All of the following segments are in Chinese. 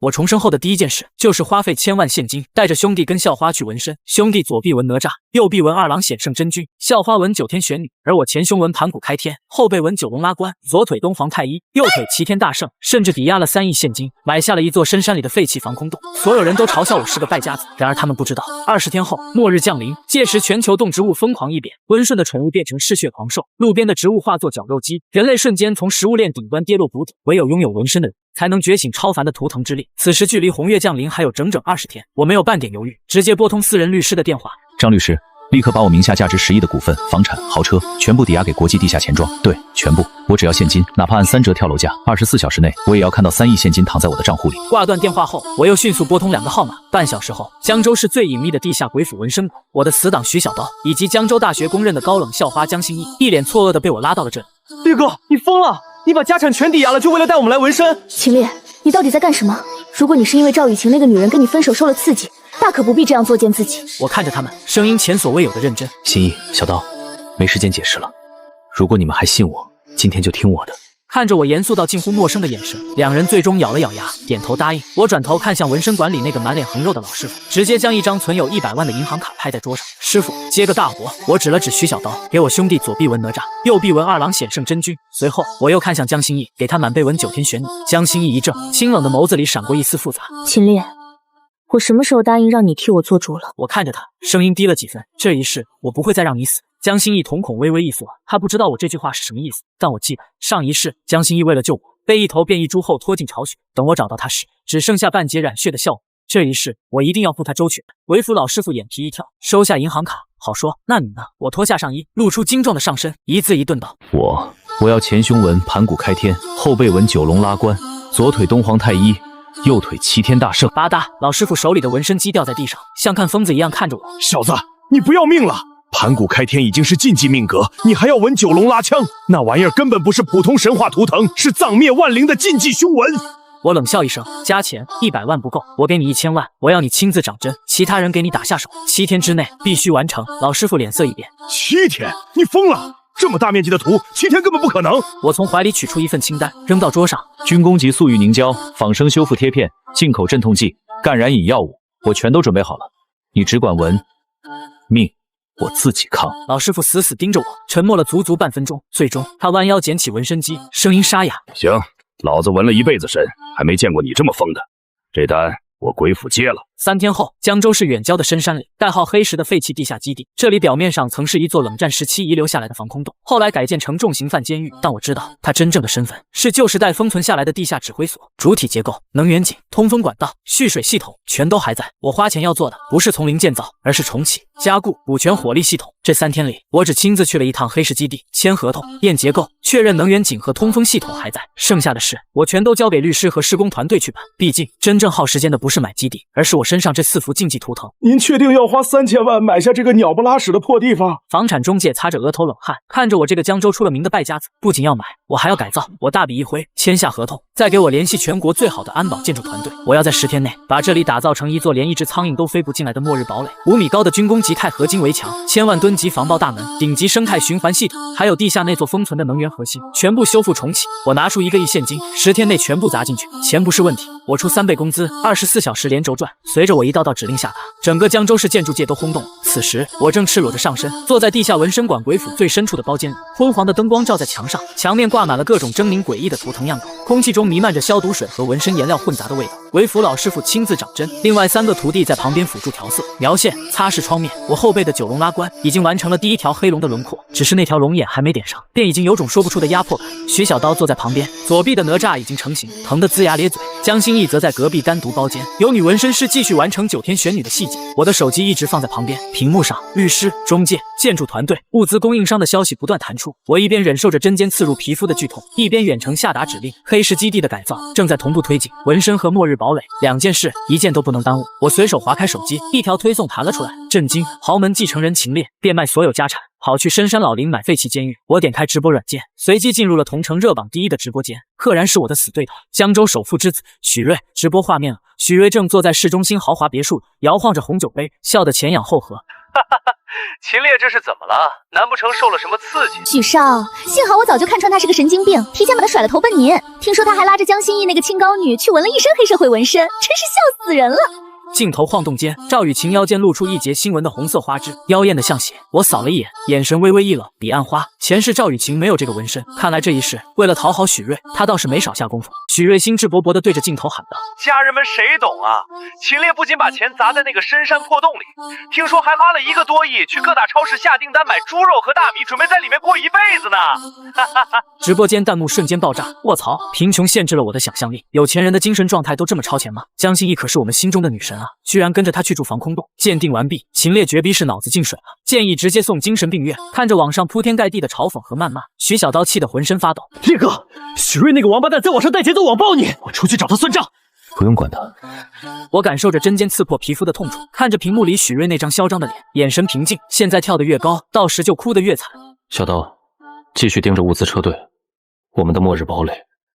我重生后的第一件事就是花费1000万现金，带着兄弟跟校花去纹身。兄弟左臂纹哪吒，右臂纹二郎显圣真君，校花纹9天玄女，而我前胸纹盘古开天，后背纹九龙拉关，左腿东皇太一，右腿齐天大圣，甚至抵押了3亿现金，买下了一座深山里的废弃防空洞。所有人都嘲笑我是个败家子，然而他们不知道，20天后末日降临，届时全球动植物疯狂异变，温顺的宠物变成嗜血狂兽，路边的植物化作绞肉机，人类瞬间从食物链顶端跌落谷底，唯有拥有纹身的人才能觉醒超凡的图腾之力。此时距离红月降临还有整整20天，我没有半点犹豫，直接拨通私人律师的电话。张律师，立刻把我名下价值10亿的股份、房产、豪车全部抵押给国际地下钱庄。对，全部，我只要现金，哪怕按3折跳楼价，24小时内我也要看到3亿现金躺在我的账户里。挂断电话后，我又迅速拨通2个号码。半小时后，江州市最隐秘的地下鬼府纹身馆，我的死党徐小刀以及江州大学公认的高冷校花江心意，一脸错愕的被我拉到了这里。烈哥，你疯了！你把家产全抵押了，就为了带我们来纹身？秦烈，你到底在干什么？如果你是因为赵雨晴那个女人跟你分手受了刺激，大可不必这样作践自己。我看着他们，声音前所未有的认真。心意，小刀，没时间解释了。如果你们还信我，今天就听我的。看着我严肃到近乎陌生的眼神，两人最终咬了咬牙，点头答应。我转头看向纹身馆里那个满脸横肉的老师傅，直接将一张存有100万的银行卡拍在桌上。师傅，接个大活。我指了指徐小刀，给我兄弟左臂纹哪吒，右臂纹二郎显圣真君。随后我又看向江心意，给他满背纹9天玄女。江心意一怔，清冷的眸子里闪过一丝复杂。秦烈，我什么时候答应让你替我做主了？我看着他，声音低了几分。这一世我不会再让你死。江心意瞳孔微微一缩，他不知道我这句话是什么意思，但我记得上一世江心意为了救我，被一头变异猪后拖进巢穴，等我找到他时，只剩下半截染血的效果。这一世我一定要负他周全。为辅老师傅眼皮一跳，收下银行卡，好说。那你呢？我脱下上衣，露出精壮的上身，一字一顿道：我要前胸纹盘古开天，后背纹九龙拉关，左腿东皇太一，右腿齐天大圣。吧嗒，老师傅手里的纹身机掉在地上，像看疯子一样看着我。小子，你不要命了！盘古开天已经是禁忌命格，你还要纹九龙拉枪？那玩意儿根本不是普通神话图腾，是葬灭万灵的禁忌凶纹。我冷笑一声，加钱100万不够，我给你1000万，我要你亲自掌针，其他人给你打下手，7天之内必须完成。老师傅脸色一变，7天？你疯了！这么大面积的图，7天根本不可能。我从怀里取出一份清单，扔到桌上。军工级速愈凝胶、仿生修复贴片、进口镇痛剂、干燃饮药物，我全都准备好了，你只管纹，命我自己扛。老师傅死死盯着我，沉默了足足半分钟，最终他弯腰捡起纹身机，声音沙哑：行，老子纹了一辈子身，还没见过你这么疯的。这单我鬼府接了。3天后，江州市远郊的深山里，代号黑石的废弃地下基地，这里表面上曾是一座冷战时期遗留下来的防空洞，后来改建成重刑犯监狱。但我知道它真正的身份是旧时代封存下来的地下指挥所，主体结构、能源井、通风管道、蓄水系统全都还在。我花钱要做的不是从零建造，而是重启、加固、补全火力系统。这3天里，我只亲自去了一趟黑石基地，签合同、验结构，确认能源井和通风系统还在，剩下的事我全都交给律师和施工团队去办。毕竟真正耗时间的不是买基地，而是我身上这4幅禁忌图腾。您确定要花3000万买下这个鸟不拉屎的破地方？房产中介擦着额头冷汗，看着我这个江州出了名的败家子，不仅要买，我还要改造。我大笔一挥，签下合同，再给我联系全国最好的安保建筑团队。我要在10天内把这里打造成一座连一只苍蝇都飞不进来的末日堡垒。5米高的军工级钛合金围墙，1000万吨级防爆大门，顶级生态循环系统，还有地下那座封存的能源核心，全部修复重启。我拿出1个亿现金，10天内全部砸进去，钱不是问题。我出3倍工资，24小时连轴转。随着我一道道指令下达，整个江州市建筑界都轰动了。此时我正赤裸着上身，坐在地下纹身馆鬼府最深处的包间里，昏黄的灯光照在墙上，墙面挂满了各种狰狞诡异的图腾样狗，空气中弥漫着消毒水和纹身颜料混杂的味道。鬼府老师傅亲自掌针，另外3个徒弟在旁边辅助调色、描线、擦拭窗面。我后背的九龙拉关已经完成了第1条黑龙的轮廓，只是那条龙眼还没点上，便已经有种说不出的压迫感。徐小刀坐在旁边，左臂的哪吒已经成型，疼得龇牙咧嘴。江心意则在隔壁单独包间，有女纹身师继续完成9天玄女的细节。我的手机一直放在旁边，屏幕上律师、中介、建筑团队、物资供应商的消息不断弹出。我一边忍受着针尖刺入皮肤的剧痛，一边远程下达指令。黑石基地的改造正在同步推进，纹身和末日堡垒2件事，一件都不能耽误。我随手划开手机，一条推送弹了出来，震惊！豪门继承人秦烈变卖所有家产，跑去深山老林买废弃监狱。我点开直播软件，随即进入了同城热榜第1的直播间，赫然是我的死对头，江州首富之子许瑞。直播画面了，许瑞正坐在市中心豪华别墅，摇晃着红酒杯，笑得前仰后合。秦烈这是怎么了？难不成受了什么刺激？许少，幸好我早就看穿他是个神经病，提前把他甩了头奔您。听说他还拉着江心意那个清高女去纹了一身黑社会纹身，真是笑死人了。镜头晃动间，赵雨晴腰间露出一截新纹的红色花枝，妖艳的像血。我扫了一眼，眼神微微一冷。彼岸花，前世赵雨晴没有这个纹身，看来这一世为了讨好许睿，她倒是没少下功夫。许睿兴致勃勃地对着镜头喊道：“家人们谁懂啊？秦烈不仅把钱砸在那个深山破洞里，听说还花了1个多亿去各大超市下订单买猪肉和大米，准备在里面过一辈子呢！”哈哈哈！直播间弹幕瞬间爆炸。卧槽，贫穷限制了我的想象力，有钱人的精神状态都这么超前吗？江心意可是我们心中的女神啊，居然跟着她去住防空洞。鉴定完毕，秦烈绝逼是脑子进水了，建议直接送精神病院。看着网上铺天盖地的嘲讽和谩骂，徐小刀气得浑身发抖。烈哥，许睿那个王八蛋在网上带节奏网暴你，我出去找他算账。不用管他。我感受着针尖刺破皮肤的痛楚，看着屏幕里许睿那张嚣张的脸，眼神平静。现在跳得越高，到时就哭得越惨。小刀，继续盯着物资车队，我们的末日堡垒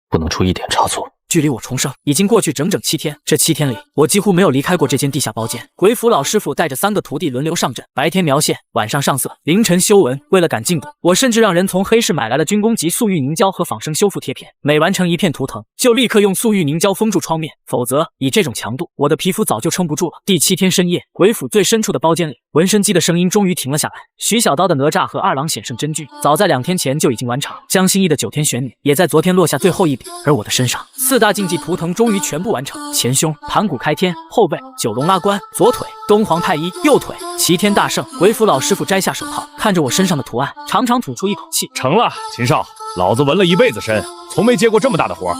不能出一点差错。距离我重生已经过去整整7天，这7天里，我几乎没有离开过这间地下包间。鬼斧老师傅带着3个徒弟轮流上阵，白天描线，晚上上色，凌晨修文。为了赶进度，我甚至让人从黑市买来了军工级速玉凝胶和仿生修复贴片，每完成一片图腾，就立刻用速玉凝胶封住窗面，否则以这种强度，我的皮肤早就撑不住了。第7天深夜，鬼斧最深处的包间里，纹身机的声音终于停了下来。徐小刀的哪吒和二郎显圣真君，早在2天前就已经完场。江心意的9天玄女，也在昨天落下最后一笔。而我的身上4大竞技图腾终于全部完成：前胸、盘古开天、后背、九龙拉关、左腿、东皇太一、右腿、齐天大圣。鬼斧老师傅摘下手套，看着我身上的图案，长长吐出一口气：“成了，秦少，老子纹了一辈子身，从没接过这么大的活。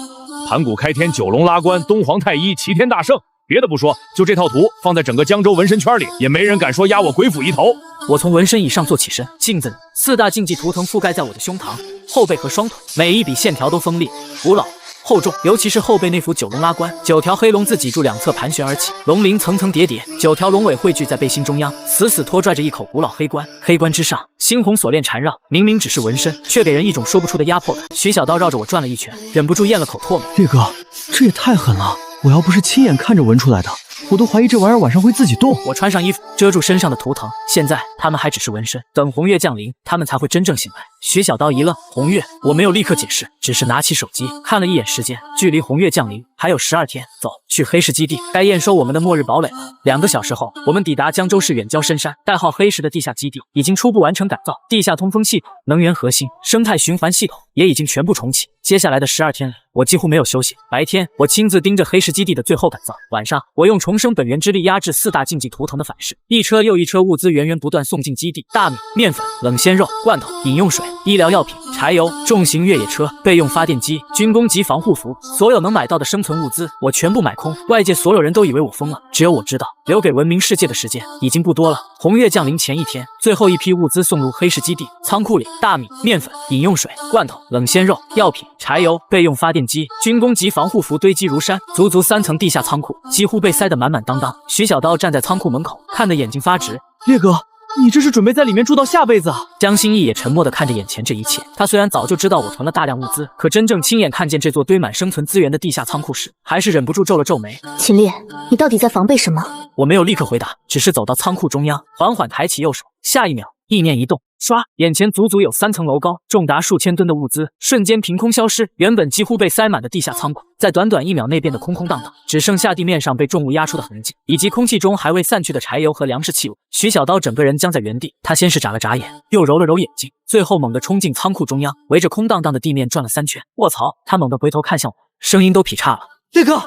盘古开天、九龙拉关、东皇太一、齐天大圣，别的不说，就这套图放在整个江州纹身圈里，也没人敢说压我鬼斧一头。”我从纹身椅上坐起身，镜子里4大竞技图腾覆盖在我的胸膛、后背和双腿，每一笔线条都锋利、古老、厚重，尤其是后背那幅九龙拉关，9条黑龙自脊柱两侧盘旋而起，龙鳞层层叠叠，9条龙尾汇聚在背心中央，死死拖拽着一口古老黑关。黑关之上，猩红锁链缠绕，明明只是纹身，却给人一种说不出的压迫感。徐小刀绕着我转了一圈，忍不住咽了口唾沫。烈哥，这也太狠了！我要不是亲眼看着纹出来的，我都怀疑这玩意儿晚上会自己动。我穿上衣服遮住身上的图腾，现在他们还只是纹身，等红月降临，他们才会真正醒来。徐小刀一愣，红月？我没有立刻解释，只是拿起手机看了一眼时间，距离红月降临还有12天。走，去黑石基地，该验收我们的末日堡垒了。2个小时后，我们抵达江州市远郊深山，代号黑石的地下基地已经初步完成改造，地下通风系统、能源核心、生态循环系统也已经全部重启。接下来的12天里，我几乎没有休息。白天，我亲自盯着黑石基地的最后改造；晚上，我用重生本源之力压制4大竞技图腾的反噬，一车又一车物资源源不断送进基地，大米、面粉、冷鲜肉、罐头、饮用水、医疗药品、柴油、重型越野车、备用发电机、军工级防护服，所有能买到的生存物资，我全部买空。外界所有人都以为我疯了，只有我知道，留给文明世界的时间已经不多了。红月降临前1天，最后一批物资送入黑石基地，仓库里大米、面粉、饮用水、罐头、冷鲜肉、药品、柴油、备用发电机、军工级防护服堆积如山，足足3层地下仓库，几乎被塞得满满当当。徐小刀站在仓库门口，看得眼睛发直。烈哥，你这是准备在里面住到下辈子啊？江心意也沉默地看着眼前这一切。他虽然早就知道我囤了大量物资，可真正亲眼看见这座堆满生存资源的地下仓库时，还是忍不住皱了皱眉。秦烈，你到底在防备什么？我没有立刻回答，只是走到仓库中央，缓缓抬起右手，下一秒，意念一动，唰，眼前足足有3层楼高，重达数千吨的物资瞬间凭空消失。原本几乎被塞满的地下仓库，在短短1秒内变得空空荡荡，只剩下地面上被重物压出的痕迹，以及空气中还未散去的柴油和粮食气味。徐小刀整个人僵在原地，他先是眨了眨眼，又揉了揉眼睛，最后猛地冲进仓库中央，围着空荡荡的地面转了3圈。卧槽！他猛地回头看向我，声音都劈叉了。烈哥，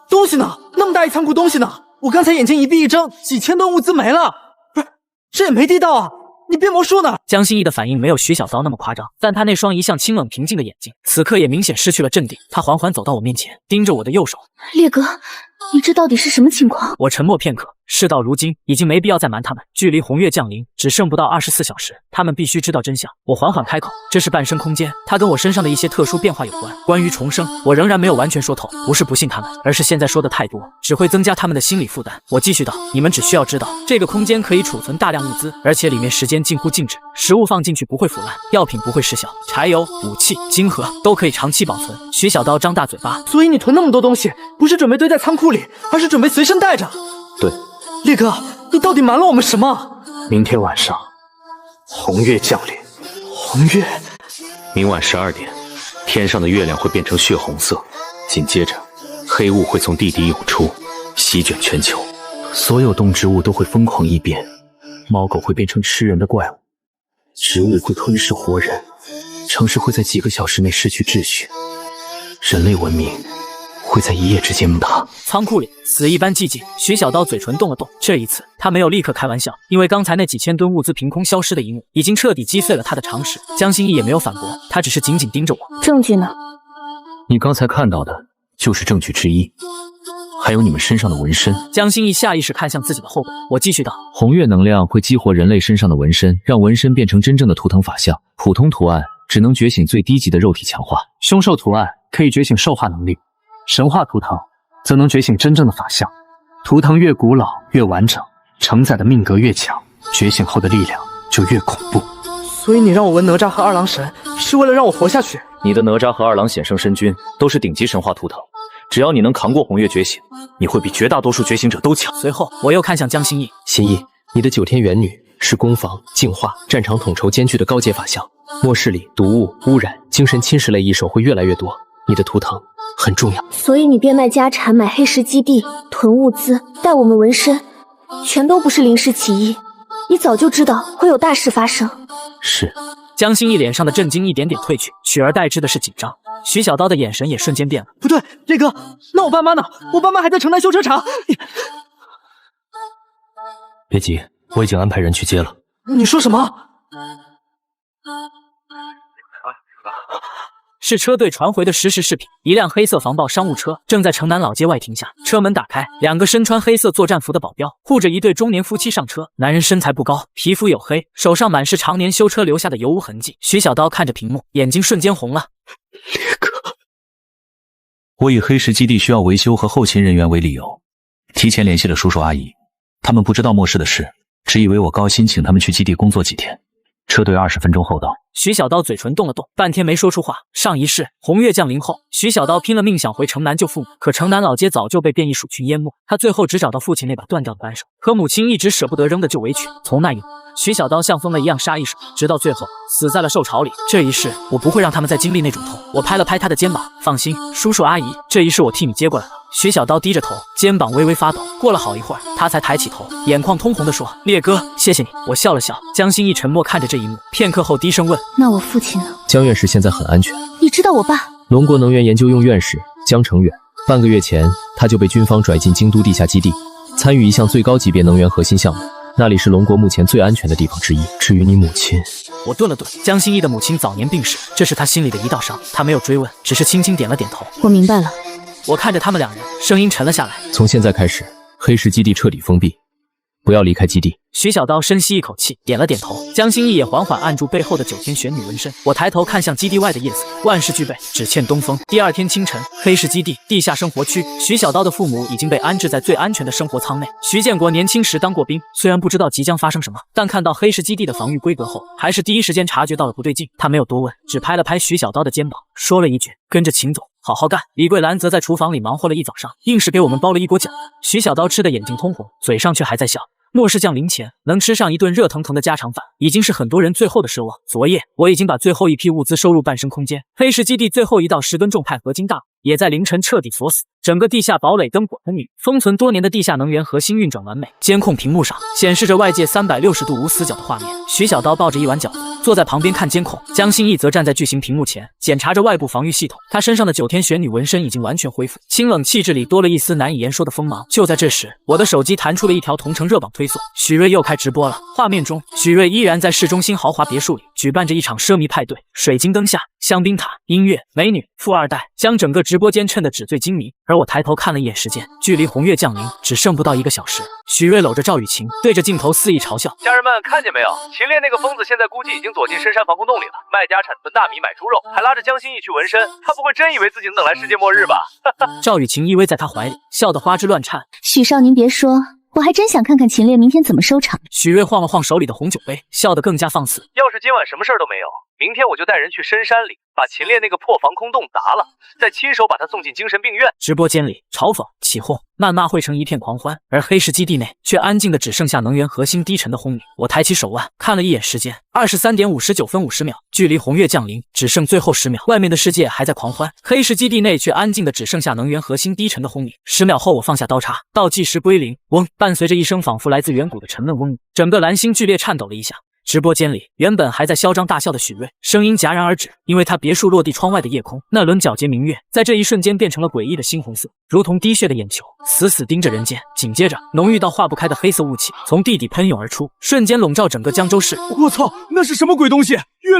东西呢？那么大一仓库东西呢？我刚才眼睛一闭一睁，几千吨物资没了。不是，这也没地道啊！你变魔术呢？江心意的反应没有徐小刀那么夸张，但他那双一向清冷平静的眼睛，此刻也明显失去了镇定。他缓缓走到我面前，盯着我的右手。烈哥，你这到底是什么情况？我沉默片刻，事到如今，已经没必要再瞒他们。距离红月降临只剩不到24小时，他们必须知道真相。我缓缓开口，这是半生空间，它跟我身上的一些特殊变化有关。关于重生，我仍然没有完全说透，不是不信他们，而是现在说的太多，只会增加他们的心理负担。我继续道，你们只需要知道，这个空间可以储存大量物资，而且里面时间近乎静止，食物放进去不会腐烂，药品不会失效，柴油、武器、晶核都可以长期保存。徐小刀张大嘴巴，所以你囤那么多东西，不是准备堆在仓库里，而是准备随身带着。对，烈哥，你到底瞒了我们什么？明天晚上，红月降临。红月，明晚12点，天上的月亮会变成血红色，紧接着，黑雾会从地底涌出，席卷全球。所有动植物都会疯狂异变，猫狗会变成吃人的怪物，植物会吞噬活人，城市会在几个小时内失去秩序，人类文明会在一夜之间崩塌。仓库里死一般寂静，徐小刀嘴唇动了动。这一次他没有立刻开玩笑，因为刚才那几千吨物资凭空消失的一幕，已经彻底击碎了他的常识。江心义也没有反驳，他只是紧紧盯着我。证据呢？你刚才看到的就是证据之一，还有你们身上的纹身。江心义下意识看向自己的后背，我继续道：红月能量会激活人类身上的纹身，让纹身变成真正的图腾法相。普通图案只能觉醒最低级的肉体强化，凶兽图案可以觉醒兽化能力，神话图腾则能觉醒真正的法相。图腾越古老越完整，承载的命格越强，觉醒后的力量就越恐怖。所以你让我纹哪吒和二郎神，是为了让我活下去？你的哪吒和二郎显圣身君都是顶级神话图腾，只要你能扛过红月觉醒，你会比绝大多数觉醒者都强。随后我又看向江心义，心义，你的9天元女是攻防、净化、战场统筹兼具的高阶法相。末世里毒物、污染、精神侵蚀类异兽会越来越多，你的图腾很重要。所以你变卖家产买黑石基地，囤物资，带我们纹身，全都不是临时起意，你早就知道会有大事发生。是。江心义脸上的震惊一点点褪去，取而代之的是紧张。徐小刀的眼神也瞬间变了。不对，烈哥，那我爸妈呢？我爸妈还在城南修车厂。别急，我已经安排人去接了。你说什么？是车队传回的实时视频，一辆黑色防爆商务车正在城南老街外停下，车门打开，2个身穿黑色作战服的保镖护着一对中年夫妻上车。男人身材不高，皮肤黝黑，手上满是常年修车留下的油污痕迹。徐小刀看着屏幕，眼睛瞬间红了。烈哥，我以黑石基地需要维修和后勤人员为理由，提前联系了叔叔阿姨，他们不知道末世的事，只以为我高薪请他们去基地工作几天。车队20分钟后到。徐小刀嘴唇动了动，半天没说出话。上一世红月降临后，徐小刀拼了命想回城南救父母，可城南老街早就被变异鼠群淹没。他最后只找到父亲那把断掉的扳手，可母亲一直舍不得扔的旧围裙。从那一幕，徐小刀像疯了一样杀一手，直到最后死在了兽巢里。这一世我不会让他们再经历那种痛。我拍了拍他的肩膀，放心，叔叔阿姨，这一世我替你接过来了。徐小刀低着头，肩膀微微发抖。过了好一会儿，他才抬起头，眼眶通红地说：烈哥，谢谢你。我笑了笑。江心义沉默看着这一幕，片刻后低声问：那我父亲呢？江院士现在很安全。你知道我爸？龙国能源研究用院士江成远，半个月前他就被军方拽进京都地下基地，参与一项最高级别能源核心项目，那里是龙国目前最安全的地方之一。至于你母亲，我顿了顿，江心义的母亲早年病逝，这是他心里的一道伤。他没有追问，只是轻轻点了点头。我明白了。我看着他们2人，声音沉了下来。从现在开始，黑石基地彻底封闭，不要离开基地。徐小刀深吸一口气，点了点头。江心义也缓缓按住背后的9天玄女纹身。我抬头看向基地外的夜色，万事俱备，只欠东风。第2天清晨，黑石基地地下生活区，徐小刀的父母已经被安置在最安全的生活舱内。徐建国年轻时当过兵，虽然不知道即将发生什么，但看到黑石基地的防御规格后，还是第一时间察觉到了不对劲。他没有多问，只拍了拍徐小刀的肩膀，说了一句：跟着秦总好好干。李桂兰则在厨房里忙活了一早上，硬是给我们包了一锅饺子。徐小刀吃的眼睛通红，嘴上却还在笑。末世降临前能吃上一顿热腾腾的家常饭，已经是很多人最后的奢望。昨夜我已经把最后一批物资收入半升空间，黑石基地最后一道10吨重钛合金大也在凌晨彻底锁死。整个地下堡垒灯火通明，封存多年的地下能源核心运转完美。监控屏幕上显示着外界360度无死角的画面。徐小刀抱着一碗饺子坐在旁边看监控，江心义则站在巨型屏幕前检查着外部防御系统。他身上的9天玄女纹身已经完全恢复，清冷气质里多了一丝难以言说的锋芒。就在这时，我的手机弹出了一条同城热榜推送，许瑞又开直播了。画面中，许瑞依然在市中心豪华别墅里举办着一场奢靡派对，水晶灯下，香槟塔、音乐、美女、富二代，将整个直播间衬得纸醉金迷。而我抬头看了一眼时间，距离红月降临只剩不到1个小时。许瑞搂着赵雨晴，对着镜头肆意嘲笑：家人们看见没有？秦烈那个疯子现在估计已经躲进深山防空洞里了，卖家产囤大米买猪肉，还拉着江心义去纹身。他不会真以为自己能等来世界末日吧？赵雨晴依偎在他怀里，笑得花枝乱颤。许少您别说，我还真想看看秦烈明天怎么收场。许瑞晃了晃手里的红酒杯，笑得更加放肆。要是今晚什么事儿都没有，明天我就带人去深山里把秦烈那个破防空洞砸了，再亲手把他送进精神病院。直播间里嘲讽、起哄、谩骂汇成一片狂欢，而黑石基地内却安静的只剩下能源核心低沉的轰鸣。我抬起手腕看了一眼时间，23点59分50秒，距离红月降临只剩最后10秒。外面的世界还在狂欢，黑石基地内却安静的只剩下能源核心低沉的轰鸣。10秒后，我放下刀叉，倒计时归零。嗡，伴随着一声仿佛来自远古的沉闷嗡，整个蓝星剧烈颤抖了一下。直播间里，原本还在嚣张大笑的许瑞，声音戛然而止，因为他别墅落地窗外的夜空，那轮皎洁明月，在这一瞬间变成了诡异的猩红色，如同滴血的眼球，死死盯着人间。紧接着，浓郁到化不开的黑色雾气从地底喷涌而出，瞬间笼罩整个江州市。我操，那是什么鬼东西？月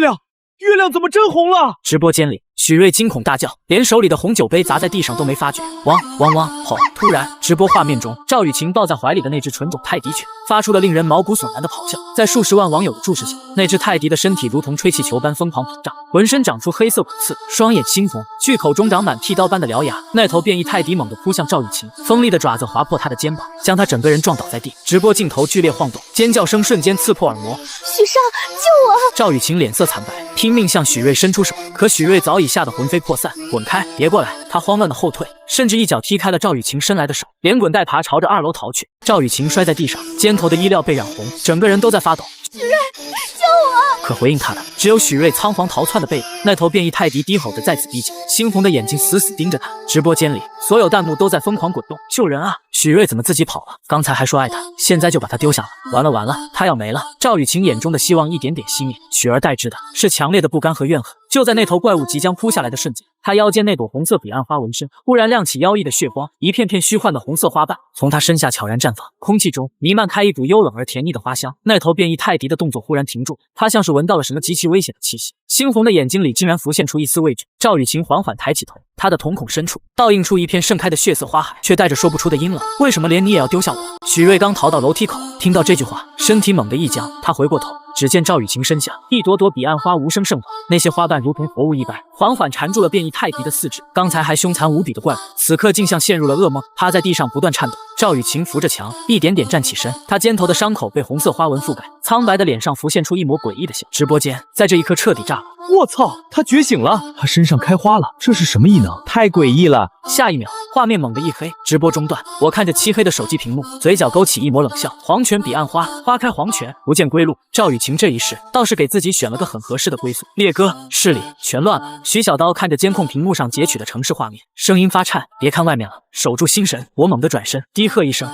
亮怎么真红了？直播间里，许瑞惊恐大叫，连手里的红酒杯砸在地上都没发觉。汪汪汪！吼！突然，直播画面中，赵雨晴抱在怀里的那只纯种泰迪犬发出了令人毛骨悚然的咆哮。在数十万网友的注视下，那只泰迪的身体如同吹气球般疯狂膨胀，浑身长出黑色骨刺，双眼猩红，巨口中长满剃刀般的獠牙。那头变异泰迪猛地扑向赵雨晴，锋利的爪子划破她的肩膀，将她整个人撞倒在地。直播镜头剧烈晃动，尖叫声瞬间刺破耳膜。许少，救我！赵雨晴脸色惨白，拼命向许瑞伸出手，可许瑞早已吓得魂飞魄散。滚开，别过来！他慌乱的后退，甚至一脚踢开了赵雨晴伸来的手，连滚带爬朝着2楼逃去。赵雨晴摔在地上，肩头的衣料被染红，整个人都在发抖。许瑞，救我！可回应他的只有许瑞仓皇逃窜的背影。那头变异泰迪低吼着再次逼近，猩红的眼睛死死盯着他。直播间里，所有弹幕都在疯狂滚动，救人啊！许瑞怎么自己跑了？刚才还说爱他，现在就把他丢下了。完了完了，他要没了！赵雨晴眼中的希望一点点熄灭，取而代之的是强烈的不甘和怨恨。就在那头怪物即将扑下来的瞬间，他腰间那朵红色彼岸花纹身忽然亮起妖异的血光，一片片虚幻的红色花瓣从他身下悄然绽放，空气中弥漫开一股幽冷而甜腻的花香。那头变异泰迪的动作忽然停住，他像是闻到了什么极其危险的气息，猩红的眼睛里竟然浮现出一丝畏惧。赵雨晴缓缓抬起头，他的瞳孔深处倒映出一片盛开的血色花海，却带着说不出的阴冷。为什么连你也要丢下我？许瑞刚逃到楼梯口，听到这句话，身体猛地一僵，他回过头，只见赵雨晴身下一朵朵彼岸花无声盛放，那些花瓣如同活物一般，缓缓缠住了变异泰迪的四肢。刚才还凶残无比的怪物，此刻竟像陷入了噩梦，趴在地上不断颤抖。赵雨晴扶着墙，一点点站起身，她肩头的伤口被红色花纹覆盖，苍白的脸上浮现出一抹诡异的笑。直播间在这一刻彻底炸了。我操，他觉醒了，他身上开花了，这是什么异能？太诡异了！下一秒，画面猛地一黑，直播中断。我看着漆黑的手机屏幕，嘴角勾起一抹冷笑。黄泉彼岸花，花开黄泉，不见归路。赵雨晴这一世倒是给自己选了个很合适的归宿。烈哥，市里全乱了。徐小刀看着监控屏幕上截取的城市画面，声音发颤：“别看外面了，守住心神。”我猛地转身，低喝一声，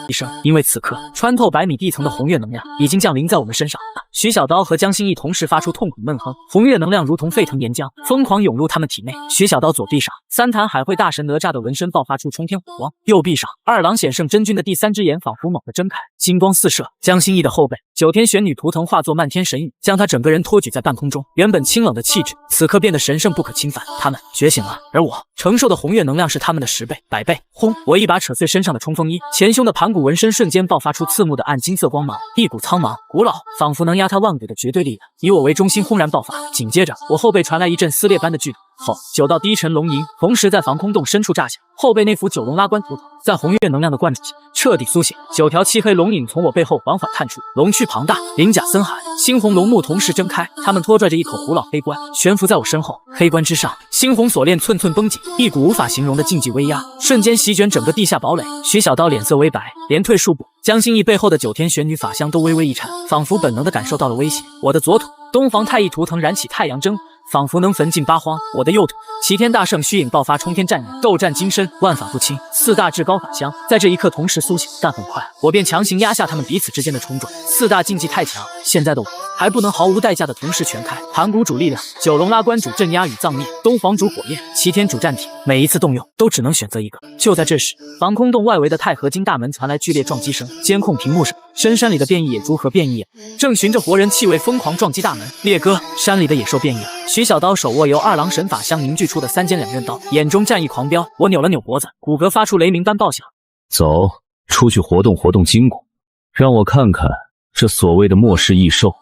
因为此刻穿透100米地层的红月能量已经降临在我们身上。徐小刀和江心义同时发出痛苦闷哼，红月能量如同沸腾岩浆，疯狂涌入他们体内。徐小刀左臂上3坛海会大神哪吒的纹身爆发出冲天火光，右臂上二郎显圣真君的第3只眼仿佛猛地睁开，金光四射。江心义的后背9天玄女图腾化作漫天神雨，将他整个人托举在半空中，原本清冷的气质此刻变得神圣不可侵犯。他们觉醒了，而我承受的红月能量是他们的10倍、100倍。轰！我一把扯碎身上的冲锋衣，前胸的盘骨纹身瞬间爆发出刺目的暗金色光芒，一股苍茫古老仿佛能压塌万古的绝对力量以我为中心轰然爆发。紧接着我后背传来一阵撕裂般的剧痛，后9道低沉龙吟同时在防空洞深处炸响，后背那副九龙拉关图腾在红月能量的灌注下彻底苏醒，9条漆黑龙影从我背后缓缓探出，龙躯庞大，鳞甲森寒，猩红龙目同时睁开，它们拖拽着一口古老黑棺悬浮在我身后，黑棺之上猩红锁链寸寸绷紧，一股无法形容的禁忌威压瞬间席卷整个地下堡垒。徐小刀脸色微白，连退数步，江心义背后的9天玄女法相都微微一颤，仿佛本能地感受到了威胁。我的左腿东皇太一图腾燃起太阳针，仿佛能焚尽八荒。我的右腿齐天大圣虚影爆发冲天战影，斗战金身，万法不侵，4大至高法相在这一刻同时苏醒。但很快我便强行压下他们彼此之间的冲撞，4大禁忌太强，现在的我还不能毫无代价的同时全开。盘古主力量，九龙拉关主镇压与葬灭，东皇主火焰，齐天主战体，每一次动用都只能选择一个。就在这时，防空洞外围的钛合金大门传来剧烈撞击声，监控屏幕上深山里的变异野猪和变异野正循着活人气味疯狂撞击大门。烈哥，山里的野兽变异了。徐小刀手握由2郎神法相凝聚出的3尖2刃刀，眼中战意狂飙。我扭了扭脖子，骨骼发出雷鸣般爆响。走，出去活动活动筋骨，让我看看这所谓的末世异兽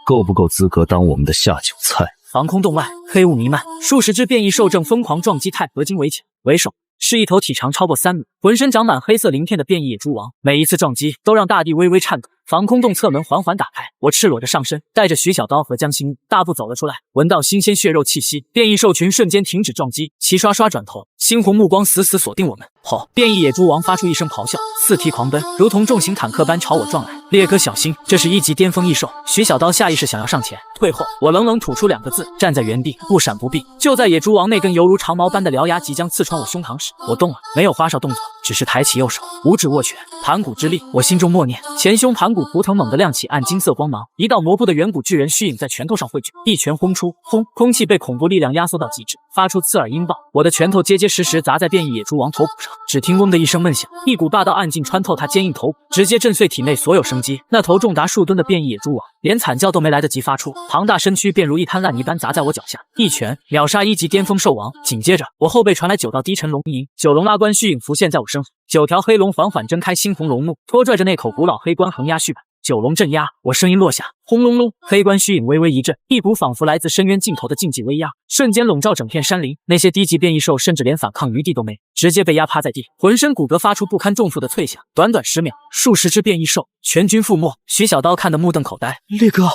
够不够资格当我们的下酒菜。防空洞外黑雾弥漫，数十只变异兽正疯狂撞击钛合金围墙，为首是一头体长超过3米、浑身长满黑色鳞片的变异野猪王，每一次撞击都让大地微微颤抖。防空洞侧门缓缓打开，我赤裸着上身，带着徐小刀和江心怡大步走了出来。闻到新鲜血肉气息，变异兽群瞬间停止撞击，齐刷刷转头，猩红目光死死锁定我们。吼！变异野猪王发出一声咆哮，四蹄狂奔，如同重型坦克般朝我撞来。烈哥小心，这是1级巅峰异兽。徐小刀下意识想要上前退后，我冷冷吐出2个字，站在原地不闪不避。就在野猪王那根犹如长矛般的獠牙即将刺穿我胸膛时，我动了，没有花哨动作，只是抬起右手，五指握拳，盘古之力。我心中默念，前胸盘古图腾猛地亮起暗金色光芒，一道模糊的远古巨人虚影在拳头上汇聚，一拳轰出，轰！空气被恐怖力量压缩到极致，发出刺耳音爆。我的拳头结结实实砸在变异野猪王头骨上，只听嗡的一声闷响，一股霸道暗劲穿透他坚硬头骨，直接震碎体内所有生机。那头重达数吨的变异野猪王连惨叫都没来得及发出，庞大身躯便如一滩烂泥般砸在我脚下，一拳秒杀1级巅峰兽王。紧接着，我后背传来9道低沉龙吟，9龙拉关虚影浮现在我身后，9条黑龙缓缓睁开猩红龙目，拖拽着那口古老黑棺横压续板。9龙镇压，我声音落下，轰隆隆，黑棺虚影微微一震，一股仿佛来自深渊尽头的禁忌威压瞬间笼罩整片山林。那些低级变异兽甚至连反抗余地都没，直接被压趴在地，浑身骨骼发出不堪重负的脆响。短短10秒，数十只变异兽全军覆没。徐小刀看得目瞪口呆，烈哥，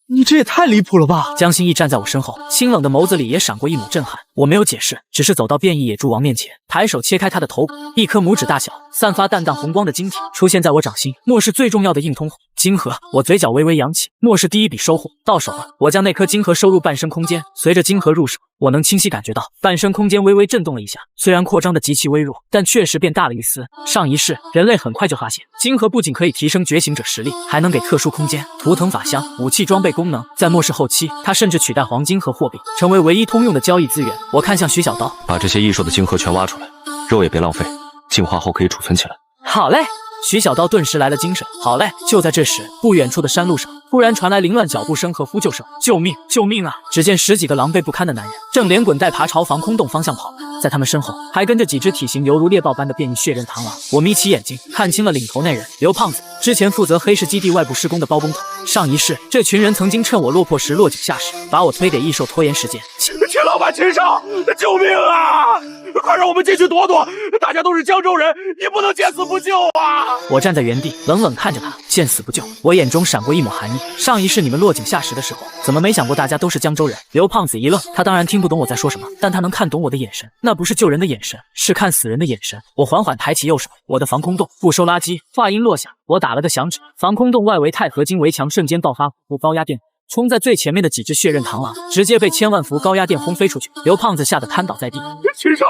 你这也太离谱了吧！江心怡站在我身后，清冷的眸子里也闪过一抹震撼。我没有解释，只是走到变异野猪王面前，抬手切开他的头骨，一颗拇指大小、散发淡淡红光的晶体出现在我掌心，末世最重要的硬通货晶核。我嘴角微微扬起，末世第一笔收获到手了。我将那颗晶核收入半身空间，随着晶核入手，我能清晰感觉到半身空间微微震动了一下，虽然扩张的极其微弱，但确实变大了一丝。上一世人类很快就发现，晶核不仅可以提升觉醒者实力，还能给特殊空间、图腾法相、武器装备功能。在末世后期，它甚至取代黄金和货币，成为唯一通用的交易资源。我看向徐小刀，把这些异兽的晶核全挖出来，肉也别浪费，进化后可以储存起来。好嘞。徐小刀顿时来了精神，好嘞！就在这时，不远处的山路上突然传来凌乱脚步声和呼救声，救命！救命啊！只见10几个狼狈不堪的男人正连滚带爬朝防空洞方向跑，在他们身后还跟着几只体型犹如猎豹般的变异血人螳螂。我眯起眼睛，看清了领头那人刘胖子，之前负责黑市基地外部施工的包工头。上一世，这群人曾经趁我落魄时落井下石，把我推给异兽拖延时间。秦老板，秦少，救命啊！快让我们进去躲躲！大家都是江州人，你不能见死不救啊！我站在原地，冷冷看着他，见死不救。我眼中闪过一抹寒意。上一世你们落井下石的时候，怎么没想过大家都是江州人？刘胖子一愣，他当然听不懂我在说什么，但他能看懂我的眼神，那不是救人的眼神，是看死人的眼神。我缓缓抬起右手，我的防空洞不收垃圾。话音落下，我打了个响指，防空洞外围钛合金围墙瞬间爆发高压电。冲在最前面的几只血刃螳螂直接被1000万伏高压电轰飞出去，刘胖子吓得瘫倒在地。秦少，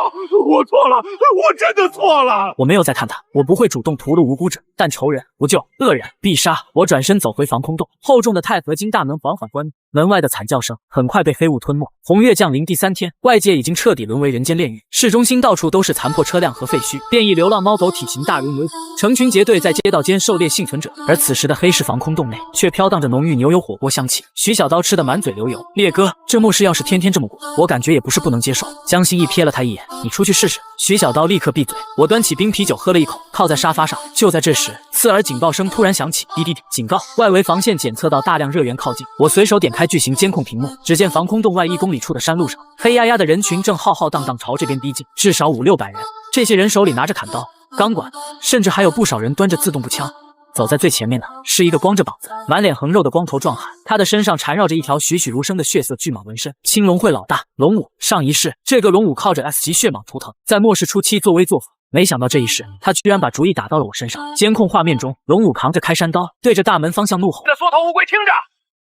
我错了，我真的错了。我没有再看他，我不会主动屠戮无辜者，但仇人不救，恶人必杀。我转身走回防空洞，厚重的钛合金大门缓缓关闭，门外的惨叫声很快被黑雾吞没。红月降临第3天，外界已经彻底沦为人间炼狱，市中心到处都是残破车辆和废墟，变异流浪猫狗体型大如牛，成群结队在街道间狩猎幸存者。而此时的黑市防空洞内却飘荡着浓郁牛油火锅香气。徐小刀吃得满嘴流油，烈哥，这末世要是天天这么过，我感觉也不是不能接受。江心怡瞥了他一眼，你出去试试。徐小刀立刻闭嘴。我端起冰啤酒喝了一口，靠在沙发上。就在这时，刺耳警报声突然响起，滴滴滴，警告！外围防线检测到大量热源靠近。我随手点开巨型监控屏幕，只见防空洞外1公里处的山路上，黑压压的人群正浩浩荡荡朝这边逼近，至少500-600人。这些人手里拿着砍刀、钢管，甚至还有不少人端着自动步枪。走在最前面的是一个光着膀子、满脸横肉的光头壮汉，他的身上缠绕着一条栩栩如生的血色巨蟒纹身。青龙会老大龙武，上一世这个龙武靠着 S 级血蟒图腾，在末世初期作威作福，没想到这一世他居然把主意打到了我身上。监控画面中，龙武扛着开山刀，对着大门方向怒吼：那缩头乌龟，听着！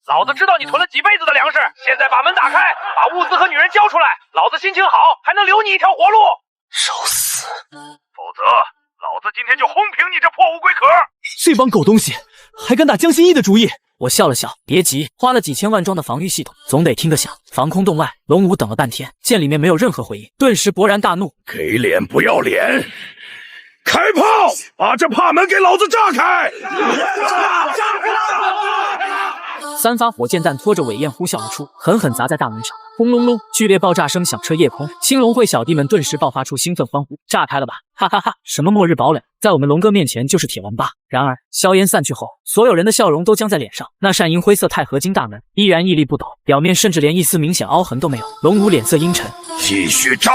老子知道你囤了几辈子的粮食，现在把门打开，把物资和女人交出来，老子心情好，还能留你一条活路。受死！否则老子今天就轰平你这破乌龟壳！这帮狗东西还敢打江心怡的主意！我笑了笑，别急，花了几千万装的防御系统，总得听得响。防空洞外，龙武等了半天，见里面没有任何回应，顿时勃然大怒：给脸不要脸！开炮！把这怕门给老子炸开！3发火箭弹拖着尾焰呼啸而出，狠狠砸在大门上。轰隆隆，剧烈爆炸声响彻夜空，青龙会小弟们顿时爆发出兴奋欢呼，炸开了吧！哈哈哈！什么末日堡垒，在我们龙哥面前就是铁王八。然而硝烟散去后，所有人的笑容都僵在脸上，那扇银灰色钛合金大门依然屹立不倒，表面甚至连一丝明显凹痕都没有。龙武脸色阴沉，继续炸！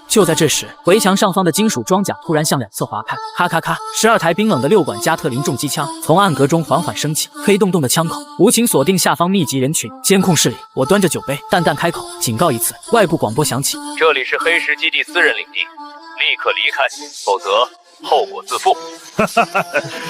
就在这时，围墙上方的金属装甲突然向两侧滑开，咔咔咔，12台冰冷的6管加特林重机枪从暗格中缓缓升起，黑洞洞的枪口无情锁定下方密集人群。监控室里，我端着酒杯，淡淡开口，警告一次。外部广播响起：这里是黑石基地私人领地，立刻离开，否则后果自负。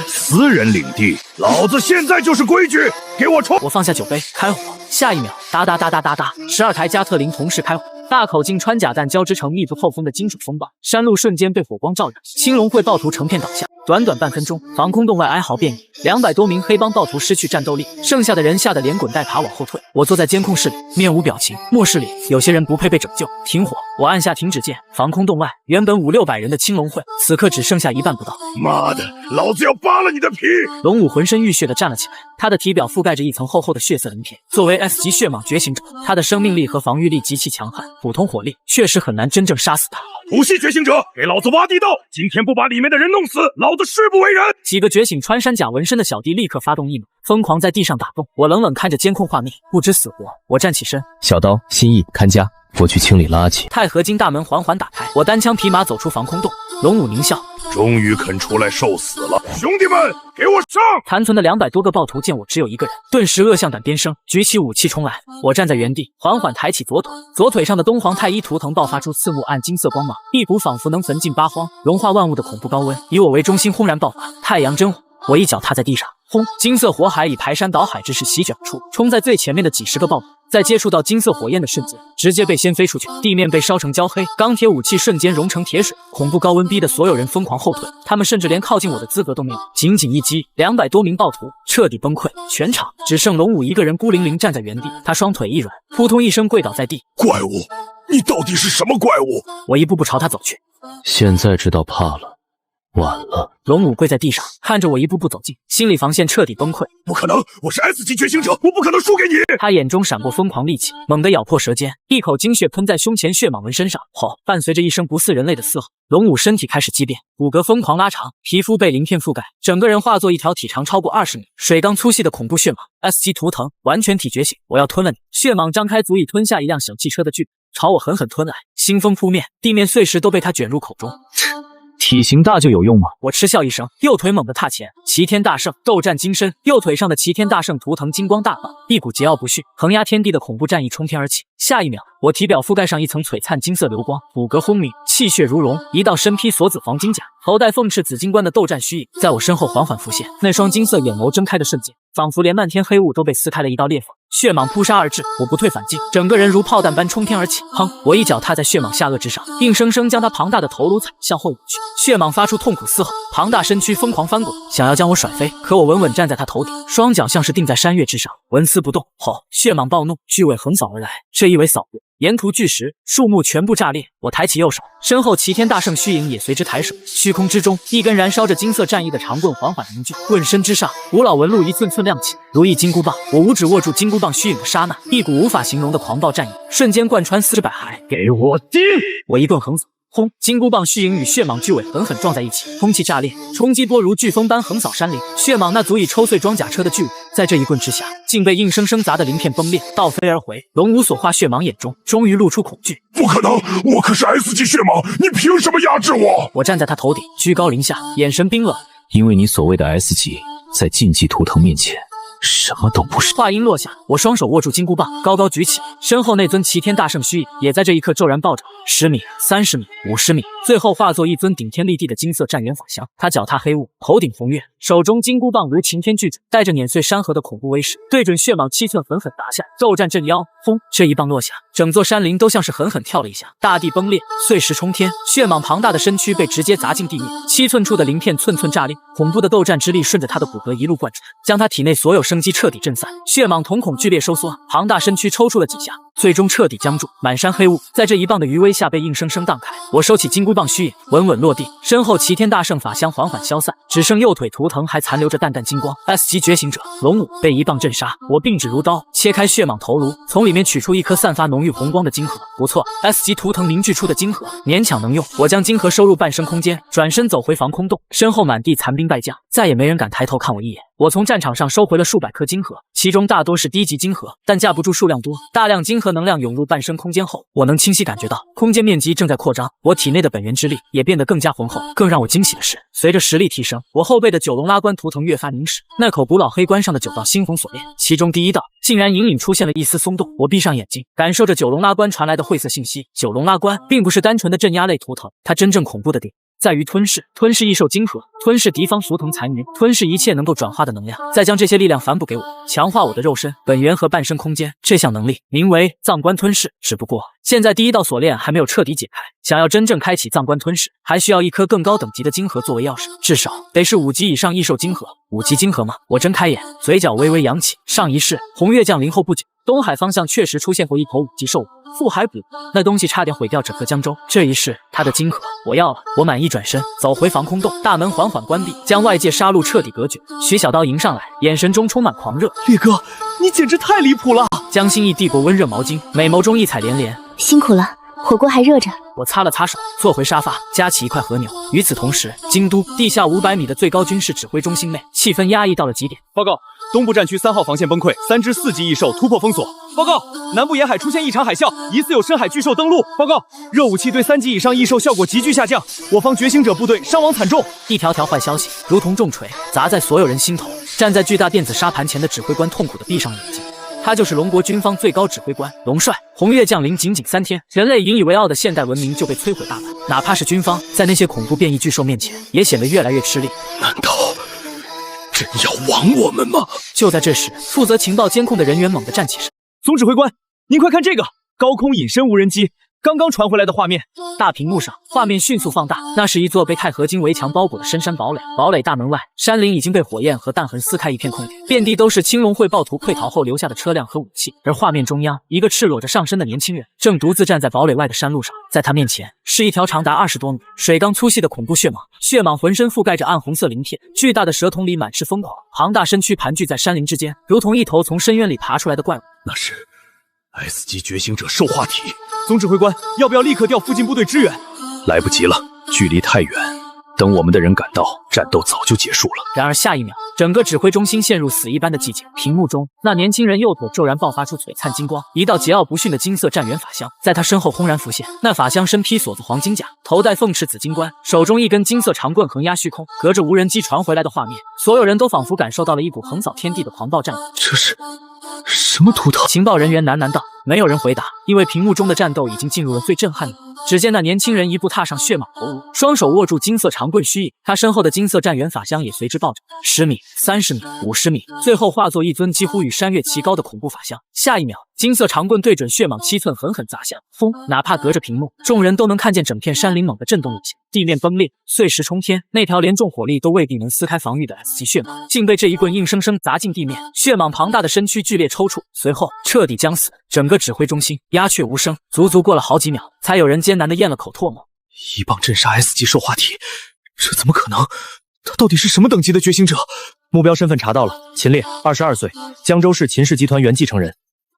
私人领地，老子现在就是规矩，给我冲！我放下酒杯，开火。下一秒，哒哒哒哒哒哒，12台加特林同时开火。大口径穿甲弹交织成密不透风的金属风暴，山路瞬间被火光照染，青龙会暴徒成片倒下。短短半分钟，防空洞外哀嚎遍野，200多名黑帮暴徒失去战斗力，剩下的人吓得连滚带爬往后退。我坐在监控室里，面无表情。末世里，有些人不配被拯救。停火！我按下停止键。防空洞外，原本500-600人的青龙会，此刻只剩下一半不到。妈的，老子要扒了你的皮！龙武浑身浴血地站了起来，他的体表覆盖着一层厚厚的血色鳞片。作为 S 级血蟒觉醒者，他的生命力和防御力极其强悍，普通火力确实很难真正杀死他。不系觉醒者，给老子挖地道！今天不把里面的人弄死，老子誓不为人！几个觉醒穿山甲纹身的小弟立刻发动异能，疯狂在地上打洞。我冷冷看着监控画面，不知死活。我站起身，小刀、心意、看家，我去清理垃圾。钛合金大门缓缓打开，我单枪匹马走出防空洞。龙武狞笑，终于肯出来受死了，兄弟们，给我上！残存的200多个暴徒见我只有一个人，顿时恶向胆边生，举起武器冲来。我站在原地，缓缓抬起左腿，左腿上的东皇太一图腾爆发出刺目暗金色光芒，一股仿佛能焚尽八荒、融化万物的恐怖高温，以我为中心轰然爆发。太阳真火！我一脚踏在地上，轰！金色火海以排山倒海之势席卷而出，冲在最前面的几十个暴徒，在接触到金色火焰的瞬间，直接被掀飞出去，地面被烧成焦黑，钢铁武器瞬间融成铁水，恐怖高温逼得所有人疯狂后退，他们甚至连靠近我的资格都没有。仅仅一击，200多名暴徒彻底崩溃，全场只剩龙武一个人孤零零站在原地，他双腿一软，扑通一声跪倒在地。怪物，你到底是什么怪物？我一步步朝他走去，现在知道怕了，晚了。龙武跪在地上，看着我一步步走近，心理防线彻底崩溃。不可能，我是 S 级觉醒者，我不可能输给你！他眼中闪过疯狂戾气，猛地咬破舌尖，一口精血喷在胸前血蟒纹身上，后伴随着一声不似人类的嘶吼，龙武身体开始畸变，骨骼疯狂拉长，皮肤被鳞片覆盖，整个人化作一条体长超过20米、水缸粗细的恐怖血蟒。S 级图腾，完全体觉醒，我要吞了你！血蟒张开足以吞下一辆小汽车的巨朝我狠狠吞来，腥风扑面，地面碎石都被他卷入口中。体型大就有用吗？我嗤笑一声，右腿猛地踏前，齐天大圣斗战金身，右腿上的齐天大圣图腾金光大放，一股桀骜不驯、横压天地的恐怖战意冲天而起。下一秒，我体表覆盖上一层璀璨金色流光，骨骼轰鸣，气血如龙，一道身披锁子黄金甲，头戴凤翅紫金冠的斗战虚影在我身后缓缓浮现。那双金色眼眸睁开的瞬间，仿佛连漫天黑雾都被撕开了一道裂缝。血蟒扑杀而至，我不退反进，整个人如炮弹般冲天而起。砰！我一脚踏在血蟒下颚之上，硬生生将它庞大的头颅踩向后扭去。血蟒发出痛苦嘶吼，庞大身躯疯狂翻滚，想要将我甩飞，可我稳稳站在它头顶，双脚像是定在山岳之上，纹丝不动。后，血蟒暴怒，巨尾横扫而来，这一尾扫过，沿途巨石、树木全部炸裂。我抬起右手，身后齐天大圣虚影也随之抬手，虚空之中，一根燃烧着金色战意的长棍缓缓凝聚，棍身之上，古老纹路一寸寸亮起，如意金箍棒。我五指握住金箍棒虚影的刹那，一股无法形容的狂暴战意瞬间贯穿四肢百骸。给我钉！我一棍横扫。轰！金箍棒虚影与血蟒巨尾狠狠撞在一起，空气炸裂，冲击波如飓风般横扫山林。血蟒那足以抽碎装甲车的巨尾，在这一棍之下，竟被硬生生砸得鳞片崩裂，倒飞而回。龙无所化血蟒眼中终于露出恐惧。不可能，我可是 S 级血蟒，你凭什么压制我？我站在他头顶，居高临下，眼神冰冷。因为你所谓的 S 级，在禁忌图腾面前，什么都不是。话音落下，我双手握住金箍棒，高高举起，身后那尊齐天大圣虚影也在这一刻骤然暴涨，10米、30米、50米，最后化作一尊顶天立地的金色战元法相。他脚踏黑雾，头顶红月，手中金箍棒如擎天巨掌，带着碾碎山河的恐怖威势，对准血蟒7寸狠狠打下。斗战镇妖，轰！这一棒落下，整座山林都像是狠狠跳了一下，大地崩裂，碎石冲天，血蟒庞大的身躯被直接砸进地面，7寸处的鳞片寸寸炸裂，恐怖的斗战之力顺着他的骨骼一路贯穿，将他体内所有生机彻底震散。血蟒瞳孔剧烈收缩，庞大身躯抽搐了几下，最终彻底僵住。满山黑雾在这一棒的余威下被硬生生荡开。我收起金箍棒虚影，稳稳落地，身后齐天大圣法相缓缓消散，只剩右腿图腾还残留着淡淡金光。S 级觉醒者龙武被一棒震杀，我并指如刀，切开血蟒头颅，从里面取出一颗散发浓郁红光的金核。不错 ，S 级图腾凝聚出的金核勉强能用。我将金核收入半生空间，转身走回防空洞，身后满地残兵败将，再也没人敢抬头看我一眼。我从战场上收回了数百颗金核，其中大多是低级金核，但架不住数量多。大量金核能量涌入半生空间后，我能清晰感觉到空间面积正在扩张，我体内的本源之力也变得更加浑厚。更让我惊喜的是，随着实力提升，我后背的九龙拉关图腾越发凝实。那口古老黑关上的9道猩红锁链，其中第一道竟然隐隐出现了一丝松动。我闭上眼睛，感受着九龙拉关传来的晦涩信息。九龙拉关并不是单纯的镇压类图腾，它真正恐怖的点在于吞噬异兽金核，吞噬敌方图腾残余，吞噬一切能够转化的能量，再将这些力量反哺给我，强化我的肉身、本源和半生空间。这项能力名为藏关吞噬，只不过现在第一道锁链还没有彻底解开，想要真正开启藏关吞噬，还需要一颗更高等级的金核作为钥匙，至少得是5级以上异兽金核。5级金核吗？我睁开眼，嘴角微微扬起。上一世红月降临后不久，东海方向确实出现过一头5级兽物。腹海捕，那东西差点毁掉整个江州。这一世，他的金核我要了。我满意转身，走回防空洞，大门缓缓关闭，将外界杀戮彻底隔绝。徐小刀迎上来，眼神中充满狂热。烈哥，你简直太离谱了！江心意递过温热毛巾，美眸中异彩连连。辛苦了，火锅还热着。我擦了擦手，坐回沙发，夹起一块和牛。与此同时，京都地下500米的最高军事指挥中心内，气氛压抑到了极点。报告，东部战区3号防线崩溃，3只4级异兽突破封锁。报告，南部沿海出现异常海啸，疑似有深海巨兽登陆。报告，热武器对3级以上异兽效果急剧下降，我方觉醒者部队伤亡惨重。一条条坏消息如同重锤砸在所有人心头。站在巨大电子沙盘前的指挥官痛苦地闭上眼睛。他就是龙国军方最高指挥官龙帅。红月降临仅3天，人类引以为傲的现代文明就被摧毁大半。哪怕是军方，在那些恐怖变异巨兽面前，也显得越来越吃力。难道真要亡我们吗？就在这时，负责情报监控的人员猛地站起身。总指挥官，您快看这个高空隐身无人机，刚刚传回来的画面。大屏幕上，画面迅速放大，那是一座被钛合金围墙包裹的深山堡垒。堡垒大门外，山林已经被火焰和弹痕撕开一片空地，遍地都是青龙会暴徒溃逃后留下的车辆和武器。而画面中央，一个赤裸着上身的年轻人正独自站在堡垒外的山路上，在他面前是一条长达20多米、水缸粗细的恐怖血蟒。血蟒浑身覆盖着暗红色鳞片，巨大的蛇瞳里满是疯狂，庞大身躯盘踞在山林之间，如同一头从深渊里爬出来的怪物。那是 S 级觉醒者兽化体。总指挥官，要不要立刻调附近部队支援？来不及了，距离太远，等我们的人赶到，战斗早就结束了。然而下一秒，整个指挥中心陷入死一般的寂静。屏幕中，那年轻人右腿骤然爆发出璀璨金光，一道桀骜不驯的金色战元法相在他身后轰然浮现。那法相身披锁子黄金甲，头戴凤翅紫金冠，手中一根金色长棍横压虚空。隔着无人机传回来的画面，所有人都仿佛感受到了一股横扫天地的狂暴战意。这是什么图腾？情报人员喃喃道。没有人回答，因为屏幕中的战斗已经进入了最震撼的一幕。只见那年轻人一步踏上血蟒头颅，双手握住金色长棍虚影，他身后的金色战元法相也随之爆着。10米、30米、50米，最后化作一尊几乎与山岳齐高的恐怖法相。下一秒，金色长棍对准血蟒7寸狠狠砸下，轰！哪怕隔着屏幕，众人都能看见整片山林猛地震动一下，地面崩裂，碎石冲天。那条连重火力都未必能撕开防御的 S 级血蟒，竟被这一棍硬生生砸进地面。血蟒庞大的身躯剧烈抽搐，随后彻底将死。整个指挥中心鸦雀无声，足足过了好几秒，才有人艰难地咽了口唾沫。一棒震杀 S 级兽化体，这怎么可能？他到底是什么等级的觉醒者？目标身份查到了，秦烈，22岁，江州市秦氏集团原继承人。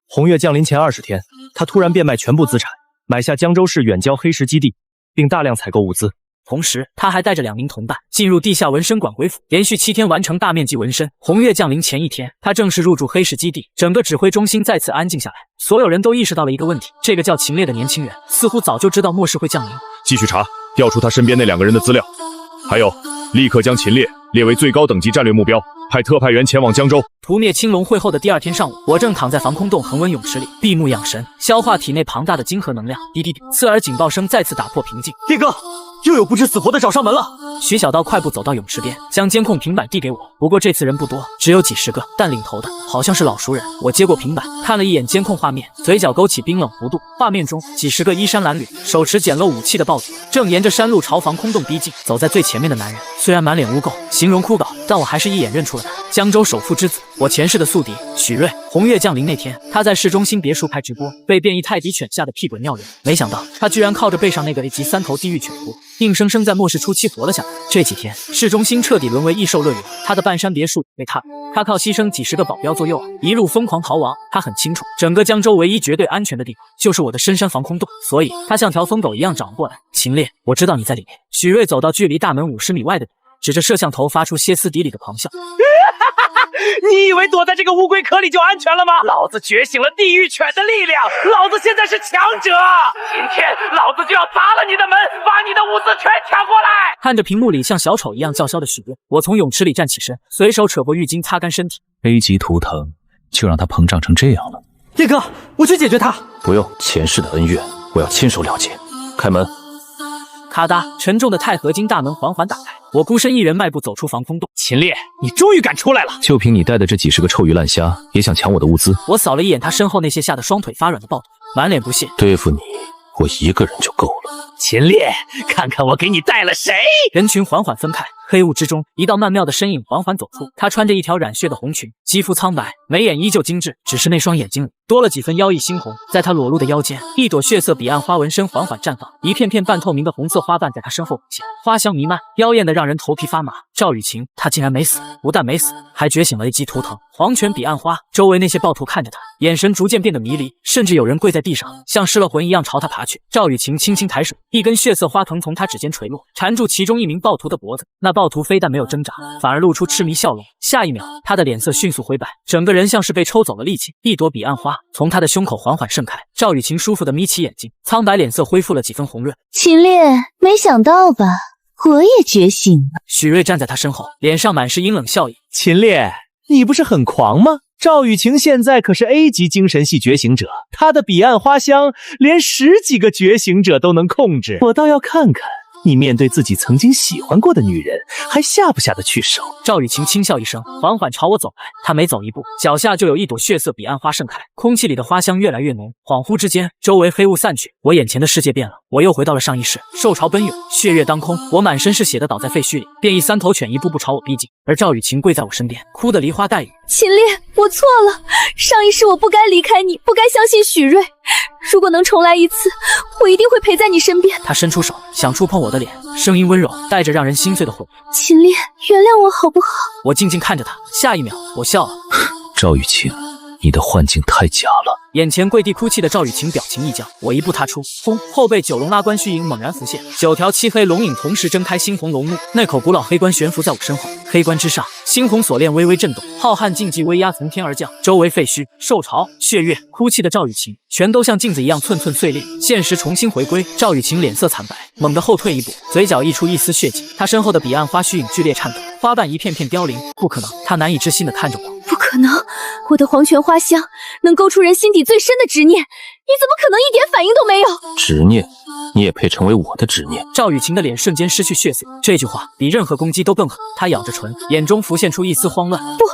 红月降临前20天，他突然变卖全部资产，买下江州市远郊黑石基地，并大量采购物资。同时，他还带着2名同伴进入地下纹身馆鬼府，连续7天完成大面积纹身。红月降临前1天，他正式入驻黑石基地，整个指挥中心再次安静下来。所有人都意识到了一个问题：这个叫秦烈的年轻人似乎早就知道末世会降临。继续查，调出他身边那2个人的资料，还有，立刻将秦烈列为最高等级战略目标，派特派员前往江州。屠灭青龙会后的第2天上午，我正躺在防空洞恒温泳池里，闭目养神，消化体内庞大的金核能量。滴滴滴，刺耳警报声再次打破平静。烈哥，又有不知死活的找上门了。徐小刀快步走到泳池边，将监控平板递给我。不过这次人不多，只有几10个，但领头的好像是老熟人。我接过平板，看了一眼监控画面，嘴角勾起冰冷弧度。画面中，几10个衣衫褴褛、手持简陋武器的暴徒，正沿着山路朝防空洞逼近。走在最前面的男人，虽然满脸污垢，形容枯槁，但我还是一眼认出了他。江州首富之子，我前世的宿敌许瑞。红月降临那天，他在市中心别墅开直播，被变异泰迪犬吓得屁滚尿流。没想到他居然靠着背上那个 A 级3头地狱犬扑，硬生生在末世初期活了下来。这几天，市中心彻底沦为异兽乐园，他的半山别墅被他靠牺牲几10个保镖做诱饵，一路疯狂逃亡。他很清楚，整个江州唯一绝对安全的地方就是我的深山防空洞，所以他像条疯狗一样长过来。秦烈，我知道你在里面。许瑞走到距离大门50米外的地方，指着摄像头发出歇斯底里的咆哮。你以为躲在这个乌龟壳里就安全了吗？老子觉醒了地狱犬的力量，老子现在是强者！今天老子就要砸了你的门，把你的物资全抢过来！看着屏幕里像小丑一样叫嚣的许瑞，我从泳池里站起身，随手扯过浴巾擦干身体。A 级图腾就让它膨胀成这样了。叶哥，我去解决他。不用，前世的恩怨我要亲手了结。开门。咔嗒，沉重的钛合金大门缓缓打开，我孤身一人迈步走出防空洞。秦烈，你终于敢出来了！就凭你带的这几10个臭鱼烂虾，也想抢我的物资？我扫了一眼他身后那些吓得双腿发软的暴徒，满脸不屑。对付你，我一个人就够了。秦烈，看看我给你带了谁！人群缓缓分开，黑雾之中，一道曼妙的身影缓缓走出。她穿着一条染血的红裙，肌肤苍白，眉眼依旧精致，只是那双眼睛里多了几分妖异猩红。在她裸露的腰间，一朵血色彼岸花纹身缓缓绽放，一片片半透明的红色花瓣在她身后浮现，花香弥漫，妖艳的让人头皮发麻。赵雨晴，她竟然没死，不但没死，还觉醒了一级图腾黄泉彼岸花。周围那些暴徒看着她，眼神逐渐变得迷离，甚至有人跪在地上，像失了魂一样朝她爬去。赵雨晴轻轻抬手，一根血色花藤从她指尖垂落，缠住其中一名暴徒的脖子。那暴徒非但没有挣扎，反而露出痴迷笑容。下一秒，他的脸色迅速灰白，整个人像是被抽走了力气。一朵彼岸花从他的胸口缓缓盛开。赵雨晴舒服地眯起眼睛，苍白脸色恢复了几分红润。秦烈，没想到吧，我也觉醒了。许瑞站在他身后，脸上满是阴冷笑意。秦烈，你不是很狂吗？赵雨晴现在可是 A 级精神系觉醒者，她的彼岸花香连10几个觉醒者都能控制，我倒要看看你面对自己曾经喜欢过的女人，还下不下得去手？赵雨晴轻笑一声，缓缓朝我走来。她每走一步，脚下就有一朵血色彼岸花盛开，空气里的花香越来越浓。恍惚之间，周围黑雾散去，我眼前的世界变了。我又回到了上一世，兽潮奔涌，血月当空，我满身是血的倒在废墟里。变异3头犬一步步朝我逼近，而赵雨晴跪在我身边，哭得梨花带雨。秦烈，我错了，上一世我不该离开你，不该相信许瑞。如果能重来一次，我一定会陪在你身边。他伸出手，想触碰我的脸，声音温柔，带着让人心碎的悔意。秦烈，原谅我好不好？我静静看着他，下一秒，我笑了。赵雨晴，你的幻境太假了。眼前跪地哭泣的赵雨晴表情一僵，我一步踏出，轰！后背9龙拉关虚影猛然浮现，9条漆黑龙影同时睁开猩红龙目，那口古老黑棺悬浮在我身后，黑棺之上，猩红锁链微微震动，浩瀚禁忌威压从天而降，周围废墟、兽潮、血月、哭泣的赵雨晴，全都像镜子一样寸寸碎裂，现实重新回归。赵雨晴脸色惨白，猛地后退一步，嘴角溢出一丝血迹，她身后的彼岸花虚影剧烈颤抖，花瓣一片片凋零。不可能！她难以置信地看着我。不可能！我的黄泉花香能勾出人心底最深的执念，你怎么可能一点反应都没有？执念？你也配成为我的执念？赵雨晴的脸瞬间失去血色，这句话比任何攻击都更狠。她咬着唇，眼中浮现出一丝慌乱。不，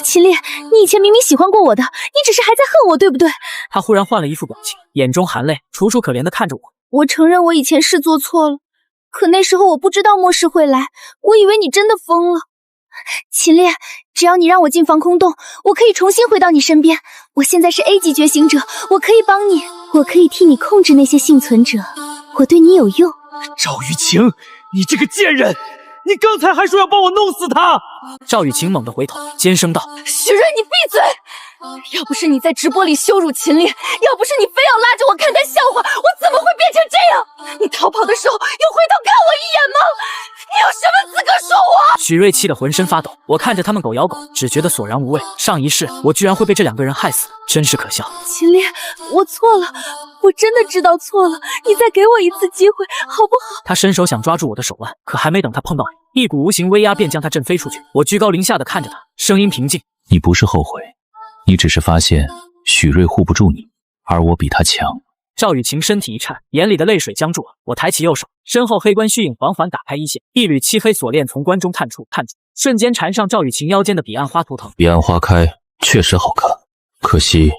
秦烈，你以前明明喜欢过我的，你只是还在恨我，对不对？她忽然换了一副表情，眼中含泪，楚楚可怜地看着我。我承认我以前是做错了，可那时候我不知道末世会来，我以为你真的疯了。秦烈，只要你让我进防空洞，我可以重新回到你身边。我现在是 A 级觉醒者，我可以帮你，我可以替你控制那些幸存者，我对你有用。赵雨晴，你这个贱人，你刚才还说要帮我弄死他！赵雨晴猛地回头，尖声道：许瑞，你闭嘴！要不是你在直播里羞辱秦烈，要不是你非要拉着我看他笑话，我怎么会变成这样？你逃跑的时候有回头看我一眼吗？你有什么资格说我？许瑞气得浑身发抖，我看着他们狗咬狗，只觉得索然无味。上一世我居然会被这2个人害死，真是可笑。秦烈，我错了，我真的知道错了，你再给我一次机会好不好？他伸手想抓住我的手腕，可还没等他碰到你，一股无形威压便将他震飞出去。我居高临下的看着他，声音平静：你不是后悔，你只是发现许瑞护不住你，而我比他强。赵雨晴身体一颤，眼里的泪水僵住了。我抬起右手，身后黑棺虚影缓缓打开一线，一缕漆黑锁链从棺中探出，瞬间缠上赵雨晴腰间的彼岸花图腾。彼岸花开确实好看，可惜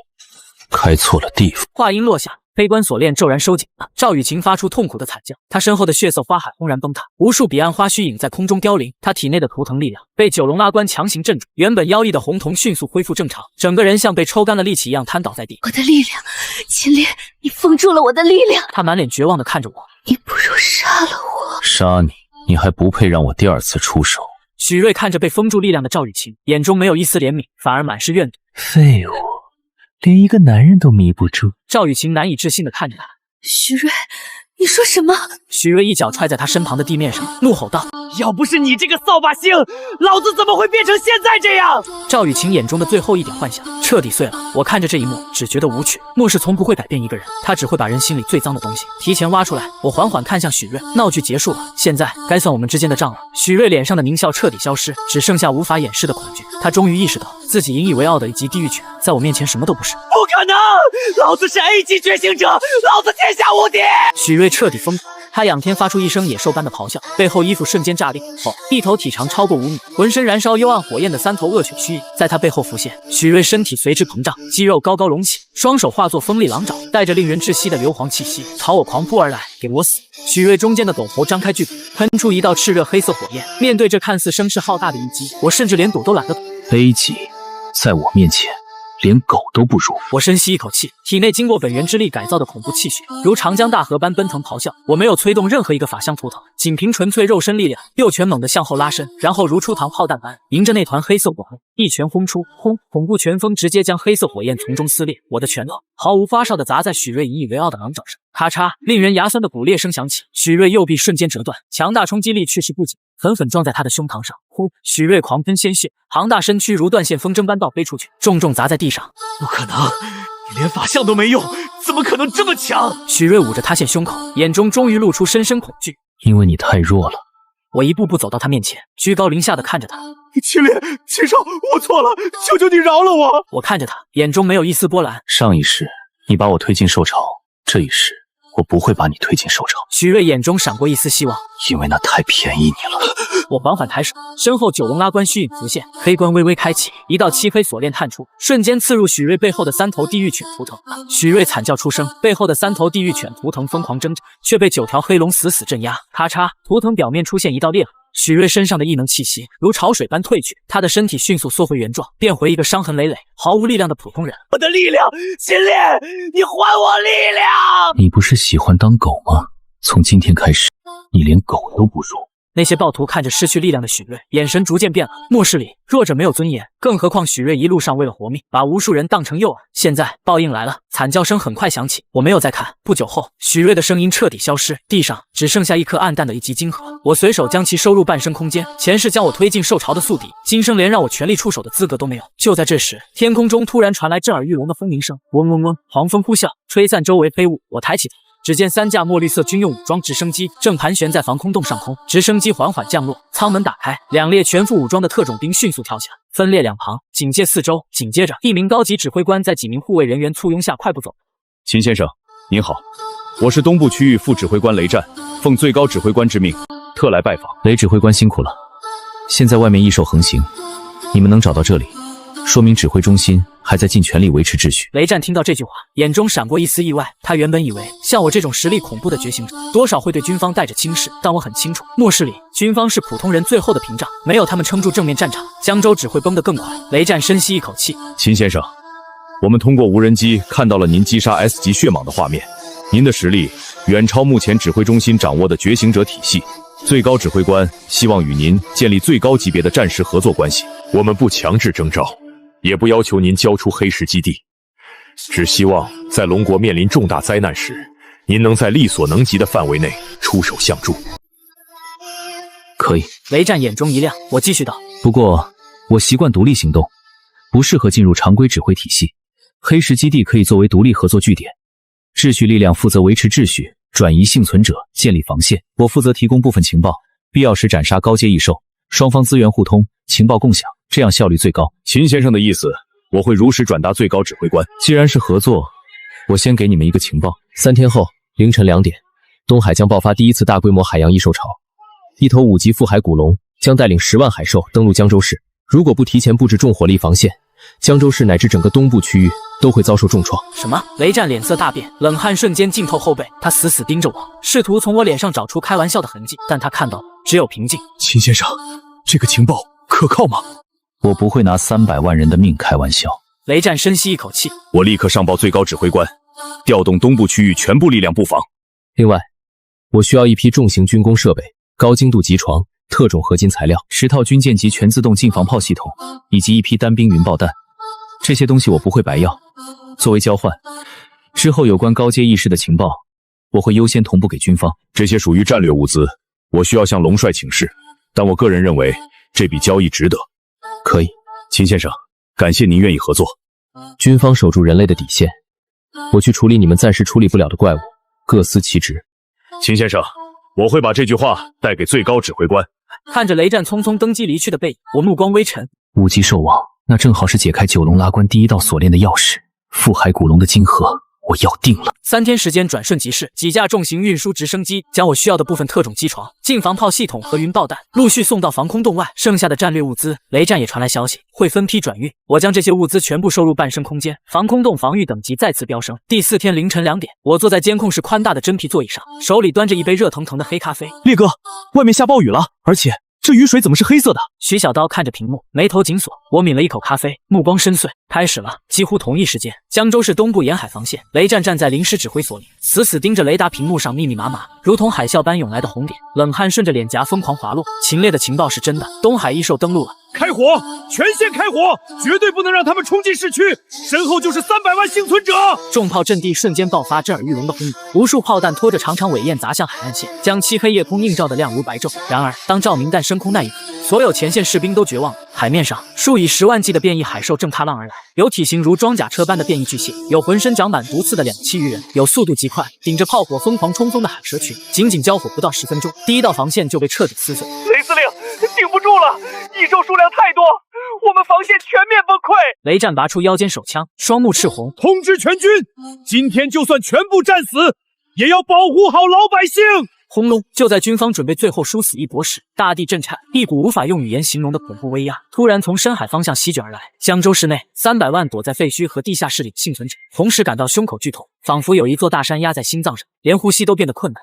开错了地方。话音落下，飞官锁链骤然收紧了，赵雨晴发出痛苦的惨叫，她身后的血色花海轰然崩塌，无数彼岸花虚影在空中凋零，她体内的图腾力量被九龙拉关强行镇住，原本妖异的红瞳迅速恢复正常，整个人像被抽干了力气一样瘫倒在地。我的力量，秦烈，你封住了我的力量。她满脸绝望地看着我，你不如杀了我。杀你，你还不配让我第二次出手。许瑞看着被封住力量的赵雨晴，眼中没有一丝怜悯，反而满是怨怼。废物，连一个男人都迷不住。赵雨晴难以置信地看着他。许瑞，你说什么？许瑞一脚踹在他身旁的地面上，怒吼道：要不是你这个扫把星，老子怎么会变成现在这样？赵雨晴眼中的最后一点幻想彻底碎了。我看着这一幕，只觉得无趣。末世从不会改变一个人，他只会把人心里最脏的东西提前挖出来。我缓缓看向许瑞，闹剧结束了，现在该算我们之间的账了。许瑞脸上的狞笑彻底消失，只剩下无法掩饰的恐惧。他终于意识到自己引以为傲的一级地狱犬，在我面前什么都不是。不可能，老子是 A 级觉醒者，老子天下无敌！许瑞彻底疯狂。他仰天发出一声野兽般的咆哮，背后衣服瞬间炸裂后，一头体长超过5米、浑身燃烧幽暗火焰的3头恶犬虚影在他背后浮现。许瑞身体随之膨胀，肌肉高高隆起，双手化作锋利狼爪，带着令人窒息的硫磺气息朝我狂扑而来，给我死！许瑞中间的董喉张开巨口，喷出一道炽热黑色火焰。面对这看似声势浩大的一击，我甚至连躲都懒得躲。A 级，在我面前连狗都不如。我深吸一口气，体内经过本源之力改造的恐怖气血如长江大河般奔腾咆哮。我没有催动任何一个法相图腾，仅凭纯粹肉身力量，右拳猛地向后拉伸，然后如出膛炮弹般迎着那团黑色火焰一拳轰出，轰！恐怖拳风直接将黑色火焰从中撕裂。我的拳头毫无发哨地砸在许瑞引以为傲的狼爪上，咔嚓，令人牙酸的骨裂声响起，许瑞右臂瞬间折断，强大冲击力去势不减，狠狠撞在他的胸膛上。呼！许瑞狂喷鲜血，庞大身躯如断线风筝般倒飞出去，重重砸在地上。不可能，你连法相都没用，怎么可能这么强？许瑞捂着塌陷胸口，眼中终于露出深深恐惧。因为你太弱了。我一步步走到他面前，居高临下的看着他。秦烈，秦少，我错了，求求你饶了我！我看着他，眼中没有一丝波澜。上一世你把我推进兽巢，这一世我不会把你推进兽巢。许瑞眼中闪过一丝希望，因为那太便宜你了。我缓缓抬手，身后九龙拉关虚影浮现，黑关微微开启，一道漆黑锁链探出，瞬间刺入许瑞背后的3头地狱犬图腾。许瑞惨叫出声，背后的3头地狱犬图腾疯狂挣扎，却被9条黑龙死死镇压。咔嚓，图腾表面出现一道裂痕。许瑞身上的异能气息如潮水般退去，他的身体迅速缩回原状，变回一个伤痕累累、毫无力量的普通人。我的力量，秦烈，你还我力量！你不是喜欢当狗吗？从今天开始，你连狗都不如。那些暴徒看着失去力量的许瑞，眼神逐渐变了。末世里，弱者没有尊严，更何况许瑞一路上为了活命，把无数人当成诱饵。现在报应来了，惨叫声很快响起。我没有再看，不久后，许瑞的声音彻底消失，地上只剩下一颗暗淡的一级晶核。我随手将其收入半生空间，前世将我推进兽巢的宿敌，今生连让我全力出手的资格都没有。就在这时，天空中突然传来震耳欲聋的风鸣声，嗡嗡嗡，狂风呼啸，吹散周围飞雾。我抬起头，只见3架墨绿色军用武装直升机正盘旋在防空洞上空，直升机缓缓降落，舱门打开，2列全副武装的特种兵迅速跳下，分列两旁，警戒四周。紧接着，一名高级指挥官在几名护卫人员簇拥下快步走。秦先生，您好，我是东部区域副指挥官雷战，奉最高指挥官之命，特来拜访。雷指挥官辛苦了，现在外面异兽横行，你们能找到这里，说明指挥中心还在尽全力维持秩序。雷战听到这句话，眼中闪过一丝意外。他原本以为像我这种实力恐怖的觉醒者，多少会对军方带着轻视，但我很清楚，末世里军方是普通人最后的屏障，没有他们撑住正面战场，江州只会崩得更快。雷战深吸一口气，秦先生，我们通过无人机看到了您击杀 S 级血蟒的画面，您的实力远超目前指挥中心掌握的觉醒者体系。最高指挥官希望与您建立最高级别的战时合作关系。我们不强制征召，也不要求您交出黑石基地，只希望在龙国面临重大灾难时，您能在力所能及的范围内出手相助。可以。雷战眼中一亮，我继续道：不过我习惯独立行动，不适合进入常规指挥体系。黑石基地可以作为独立合作据点，秩序力量负责维持秩序，转移幸存者，建立防线。我负责提供部分情报，必要时斩杀高阶异兽，双方资源互通，情报共享，这样效率最高。秦先生的意思，我会如实转达最高指挥官。既然是合作，我先给你们一个情报：3天后凌晨2点，东海将爆发第一次大规模海洋异兽潮，一头5级腹海古龙将带领10万海兽登陆江州市。如果不提前布置重火力防线，江州市乃至整个东部区域都会遭受重创。什么？雷战脸色大变，冷汗瞬间浸透后背，他死死盯着我，试图从我脸上找出开玩笑的痕迹，但他看到的只有平静。秦先生，这个情报可靠吗？我不会拿300万人的命开玩笑。雷战深吸一口气，我立刻上报最高指挥官，调动东部区域全部力量布防。另外，我需要一批重型军工设备、高精度机床、特种合金材料、10套军舰级全自动近防炮系统，以及一批单兵云爆弹。这些东西我不会白要，作为交换，之后有关高阶意识的情报，我会优先同步给军方。这些属于战略物资，我需要向龙帅请示，但我个人认为这笔交易值得。可以，秦先生，感谢您愿意合作。军方守住人类的底线，我去处理你们暂时处理不了的怪物，各司其职。秦先生，我会把这句话带给最高指挥官。看着雷战匆匆登机离去的背影，我目光微沉。5级兽王，那正好是解开九龙拉关第一道锁链的钥匙。腹海古龙的金盒，我要定了。3天时间转瞬即逝，几架重型运输直升机将我需要的部分特种机床、近防炮系统和云爆弹陆续送到防空洞外。剩下的战略物资，雷战也传来消息，会分批转运。我将这些物资全部收入半升空间，防空洞防御等级再次飙升。第4天凌晨2点，我坐在监控室宽大的真皮座椅上，手里端着一杯热腾腾的黑咖啡。烈哥，外面下暴雨了，而且这雨水怎么是黑色的？徐小刀看着屏幕，眉头紧锁。我抿了一口咖啡，目光深邃。开始了。几乎同一时间，江州市东部沿海防线，雷战站在临时指挥所里，死死盯着雷达屏幕上密密麻麻如同海啸般涌来的红点，冷汗顺着脸颊疯狂滑落。秦烈的情报是真的，东海异兽登陆了。开火！全线开火！绝对不能让他们冲进市区！身后就是300万幸存者！重炮阵地瞬间爆发震耳欲聋的轰鸣，无数炮弹拖着长长尾焰砸向海岸线，将漆黑夜空映照得亮如白昼。然而，当照明弹升空那一刻，所有前线士兵都绝望了。海面上，数以10万计的变异海兽正踏浪而来，有体型如装甲车般的变异巨蟹，有浑身长满毒刺的2栖鱼人，有速度极快、顶着炮火疯狂冲锋的海蛇群。仅仅交火不到10分钟，第一道防线就被彻底撕碎。雷司令，顶不住了，异兽数量太多，我们防线全面崩溃。雷战拔出腰间手枪，双目赤红，通知全军，今天就算全部战死，也要保护好老百姓。轰隆！就在军方准备最后殊死一搏时，大地震颤，一股无法用语言形容的恐怖威压突然从深海方向席卷而来。江州市内300万躲在废墟和地下室里的幸存者，同时感到胸口剧痛，仿佛有一座大山压在心脏上，连呼吸都变得困难。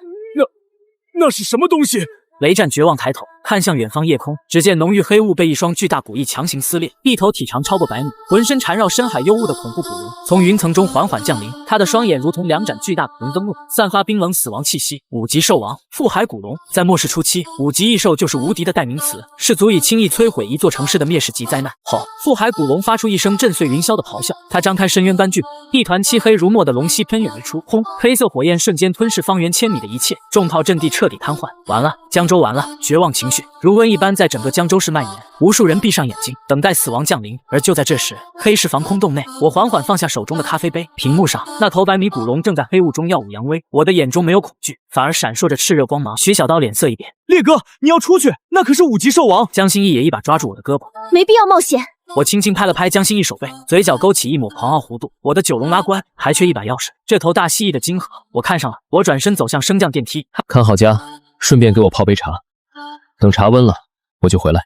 那是什么东西？雷战绝望抬头看向远方夜空，只见浓郁黑雾被一双巨大古翼强行撕裂，一头体长超过100米、浑身缠绕深海幽雾的恐怖古龙从云层中缓缓降临，它的双眼如同2盏巨大的龙灯笼，散发冰冷死亡气息。5级兽王腹海古龙，在末世初期，5级异兽就是无敌的代名词，是足以轻易摧毁一座城市的灭世级灾难。吼！腹海古龙发出一声震碎云霄的咆哮，它张开深渊般巨口，一团漆黑如墨的龙息喷涌而出，轰！黑色火焰瞬间吞噬方圆1000米的一切，重炮阵地彻底瘫痪。完了，江州完了！绝望情绪如瘟一般在整个江州市蔓延，无数人闭上眼睛，等待死亡降临。而就在这时，黑市防空洞内，我缓缓放下手中的咖啡杯，屏幕上那头100米古龙正在黑雾中耀武扬威，我的眼中没有恐惧，反而闪烁着炽热光芒。徐小刀脸色一变，烈哥，你要出去，那可是5级兽王。江心义也一把抓住我的胳膊，没必要冒险。我轻轻拍了拍江心义手背，嘴角勾起一抹狂傲弧度。我的9龙拉关还缺一把钥匙，这头大蜥蜴的金盒我看上了。我转身走向升降电梯，看好家，顺便给我泡杯茶，等茶温了我就回来。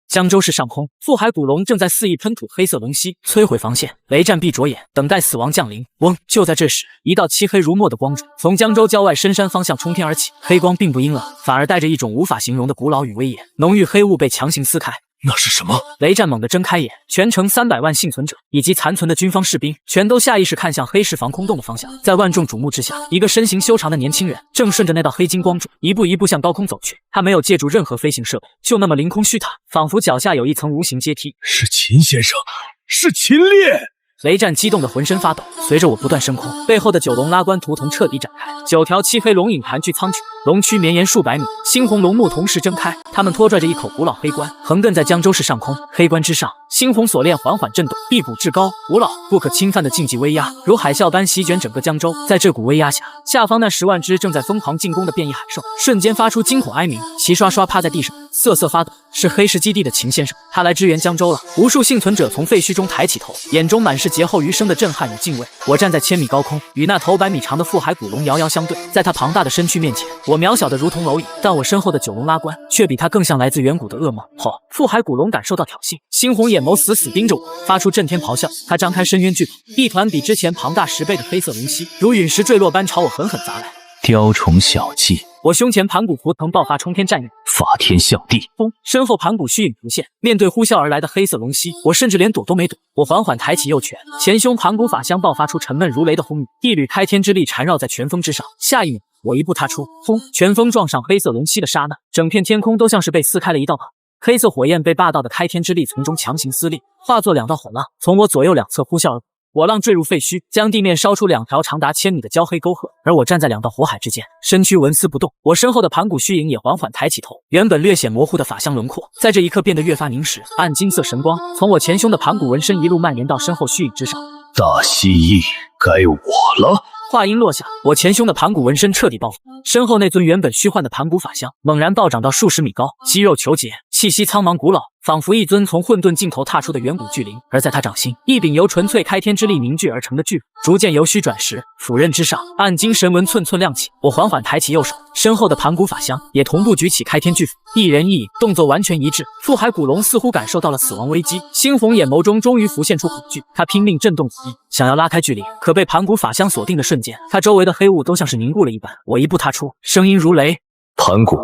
江州市上空，腹海古龙正在肆意喷吐黑色龙息，摧毁防线。雷战闭着眼，等待死亡降临。嗡！就在这时，一道漆黑如墨的光柱从江州郊外深山方向冲天而起，黑光并不阴冷，反而带着一种无法形容的古老与威严。浓郁黑雾被强行撕开。那是什么？雷战猛地睁开眼，全城300万幸存者以及残存的军方士兵全都下意识看向黑市防空洞的方向。在万众瞩目之下，一个身形修长的年轻人正顺着那道黑金光柱一步一步向高空走去。他没有借助任何飞行设备，就那么凌空虚踏，仿佛脚下有一层无形阶梯。是秦先生，是秦烈！雷战激动的浑身发抖，随着我不断升空，背后的9龙拉关图腾彻底展开，9条漆黑龙影盘踞苍穹，龙躯绵延数百米，猩红龙目同时睁开，它们拖拽着一口古老黑棺，横亘在江州市上空。黑棺之上，猩红锁链缓缓震动，一股至高、古老、不可侵犯的禁忌威压如海啸般席卷整个江州。在这股威压下，下方那10万只正在疯狂进攻的变异海兽瞬间发出惊恐哀鸣，齐刷刷趴在地上，瑟瑟发抖。是黑石基地的秦先生，他来支援江州了。无数幸存者从废墟中抬起头，眼中满是劫后余生的震撼与敬畏。我站在1000米高空，与那头100米长的腹海古龙遥遥相对。在他庞大的身躯面前，我渺小的如同蝼蚁，但我身后的九龙拉关却比他更像来自远古的噩梦。腹海古龙感受到挑衅，猩红眼眸死死盯着我，发出震天咆哮。他张开深渊巨口，一团比之前庞大10倍的黑色龙息如陨石坠落般朝我狠狠砸来。雕虫小技，我胸前盘古符腾爆发冲天战印，法天象地。风，身后盘古虚影浮现，面对呼啸而来的黑色龙息，我甚至连躲都没躲。我缓缓抬起右拳，前胸盘古法相爆发出沉闷如雷的轰鸣，一缕开天之力缠绕在拳锋之上。下一秒，我一步踏出，轰！拳锋撞上黑色龙息的刹那，整片天空都像是被撕开了一道口。黑色火焰被霸道的开天之力从中强行撕裂，化作2道火浪，从我左右两侧呼啸而过。火浪坠入废墟，将地面烧出2条长达1000米的焦黑沟壑，而我站在2道火海之间，身躯纹丝不动。我身后的盘古虚影也缓缓抬起头，原本略显模糊的法相轮廓，在这一刻变得越发凝实，暗金色神光从我前胸的盘古纹身一路蔓延到身后虚影之上。大蜥蜴，该我了。话音落下，我前胸的盘古纹身彻底爆发，身后那尊原本虚幻的盘古法相猛然暴涨到数10米高，肌肉虬结，气息苍茫古老，仿佛一尊从混沌尽头踏出的远古巨灵。而在他掌心，一柄由纯粹开天之力凝聚而成的巨斧，逐渐由虚转实，斧刃之上暗金神纹寸寸亮起。我缓缓抬起右手，身后的盘古法相也同步举起开天巨斧，一人一影，动作完全一致。腹海古龙似乎感受到了死亡危机，猩红眼眸中终于浮现出恐惧，他拼命震动斧翼，想要拉开距离，可被盘古法相锁定的瞬间，他周围的黑雾都像是凝固了一般。我一步踏出，声音如雷：盘古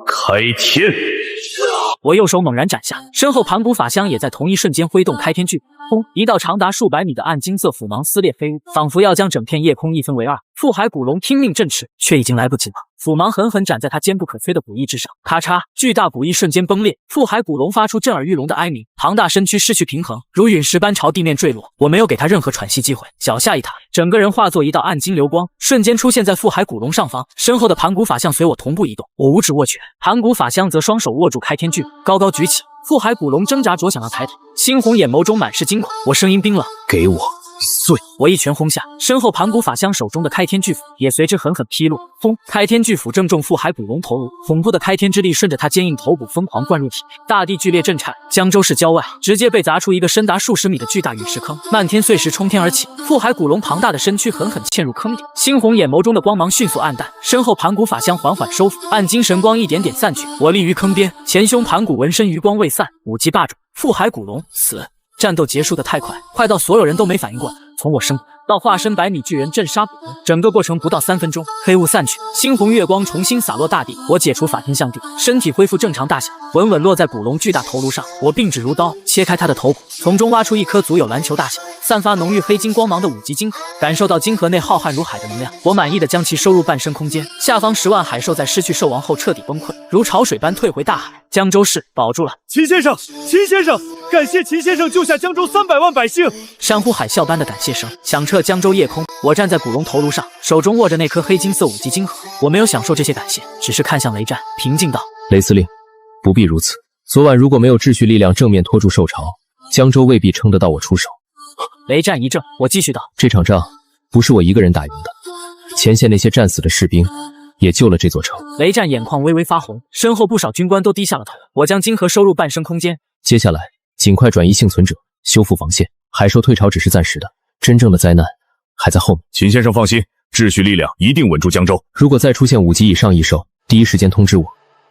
开天！我右手猛然斩下，身后盘古法相也在同一瞬间挥动开天巨斧，轰！一道长达数百米的暗金色斧芒撕裂飞雾，仿佛要将整片夜空一分为二。腹海古龙拼命振翅，却已经来不及了。斧芒狠狠斩在他坚不可摧的古翼之上，咔嚓！巨大古翼瞬间崩裂，腹海古龙发出震耳欲聋的哀鸣，庞大身躯失去平衡，如陨石般朝地面坠落。我没有给他任何喘息机会，脚下一踏，整个人化作一道暗金流光，瞬间出现在腹海古龙上方。身后的盘古法相随我同步移动，我五指握拳，盘古法相则双手握住开天巨斧，高高举起。腹海古龙挣扎着想要抬头，猩红眼眸中满是惊恐。我声音冰冷：给我碎！我一拳轰下，身后盘古法相手中的开天巨斧也随之狠狠劈落。轰！开天巨斧正中腹海古龙头颅，恐怖的开天之力顺着他坚硬头骨疯狂灌入体内，大地剧烈震颤。江州市郊外直接被砸出一个深达数十米的巨大陨石坑，漫天碎石冲天而起。腹海古龙庞大的身躯狠狠嵌入坑底，猩红眼眸中的光芒迅速暗淡，身后盘古法相缓缓收腹，暗金神光一点点散去。我立于坑边，前胸盘古纹身余光未散，武器霸主腹海古龙死。战斗结束的太快，快到所有人都没反应过来。从我身到化身100米巨人镇杀古龙，整个过程不到3分钟。黑雾散去，猩红月光重新洒落大地。我解除法天象地，身体恢复正常大小，稳稳落在古龙巨大头颅上。我并指如刀，切开他的头骨，从中挖出一颗足有篮球大小、散发浓郁黑金光芒的5级金核。感受到金核内浩瀚如海的能量，我满意的将其收入半身空间。下方10万海兽在失去兽王后彻底崩溃，如潮水般退回大海。江州市保住了。秦先生，秦先生，感谢秦先生救下江州300万百姓！山呼海啸般的感谢声响彻江州夜空。我站在古龙头颅上，手中握着那颗黑金色5级金核。我没有享受这些感谢，只是看向雷战，平静道：雷司令，不必如此。昨晚如果没有秩序力量正面拖住兽潮，江州未必撑得到我出手。雷战一怔，我继续道：这场仗不是我一个人打赢的，前线那些战死的士兵也救了这座城。雷战眼眶微微发红，身后不少军官都低下了头。我将金核收入半身空间，接下来尽快转移幸存者，修复防线。海兽退潮只是暂时的，真正的灾难还在后面。秦先生放心，秩序力量一定稳住江州。如果再出现5级以上异兽，第一时间通知我，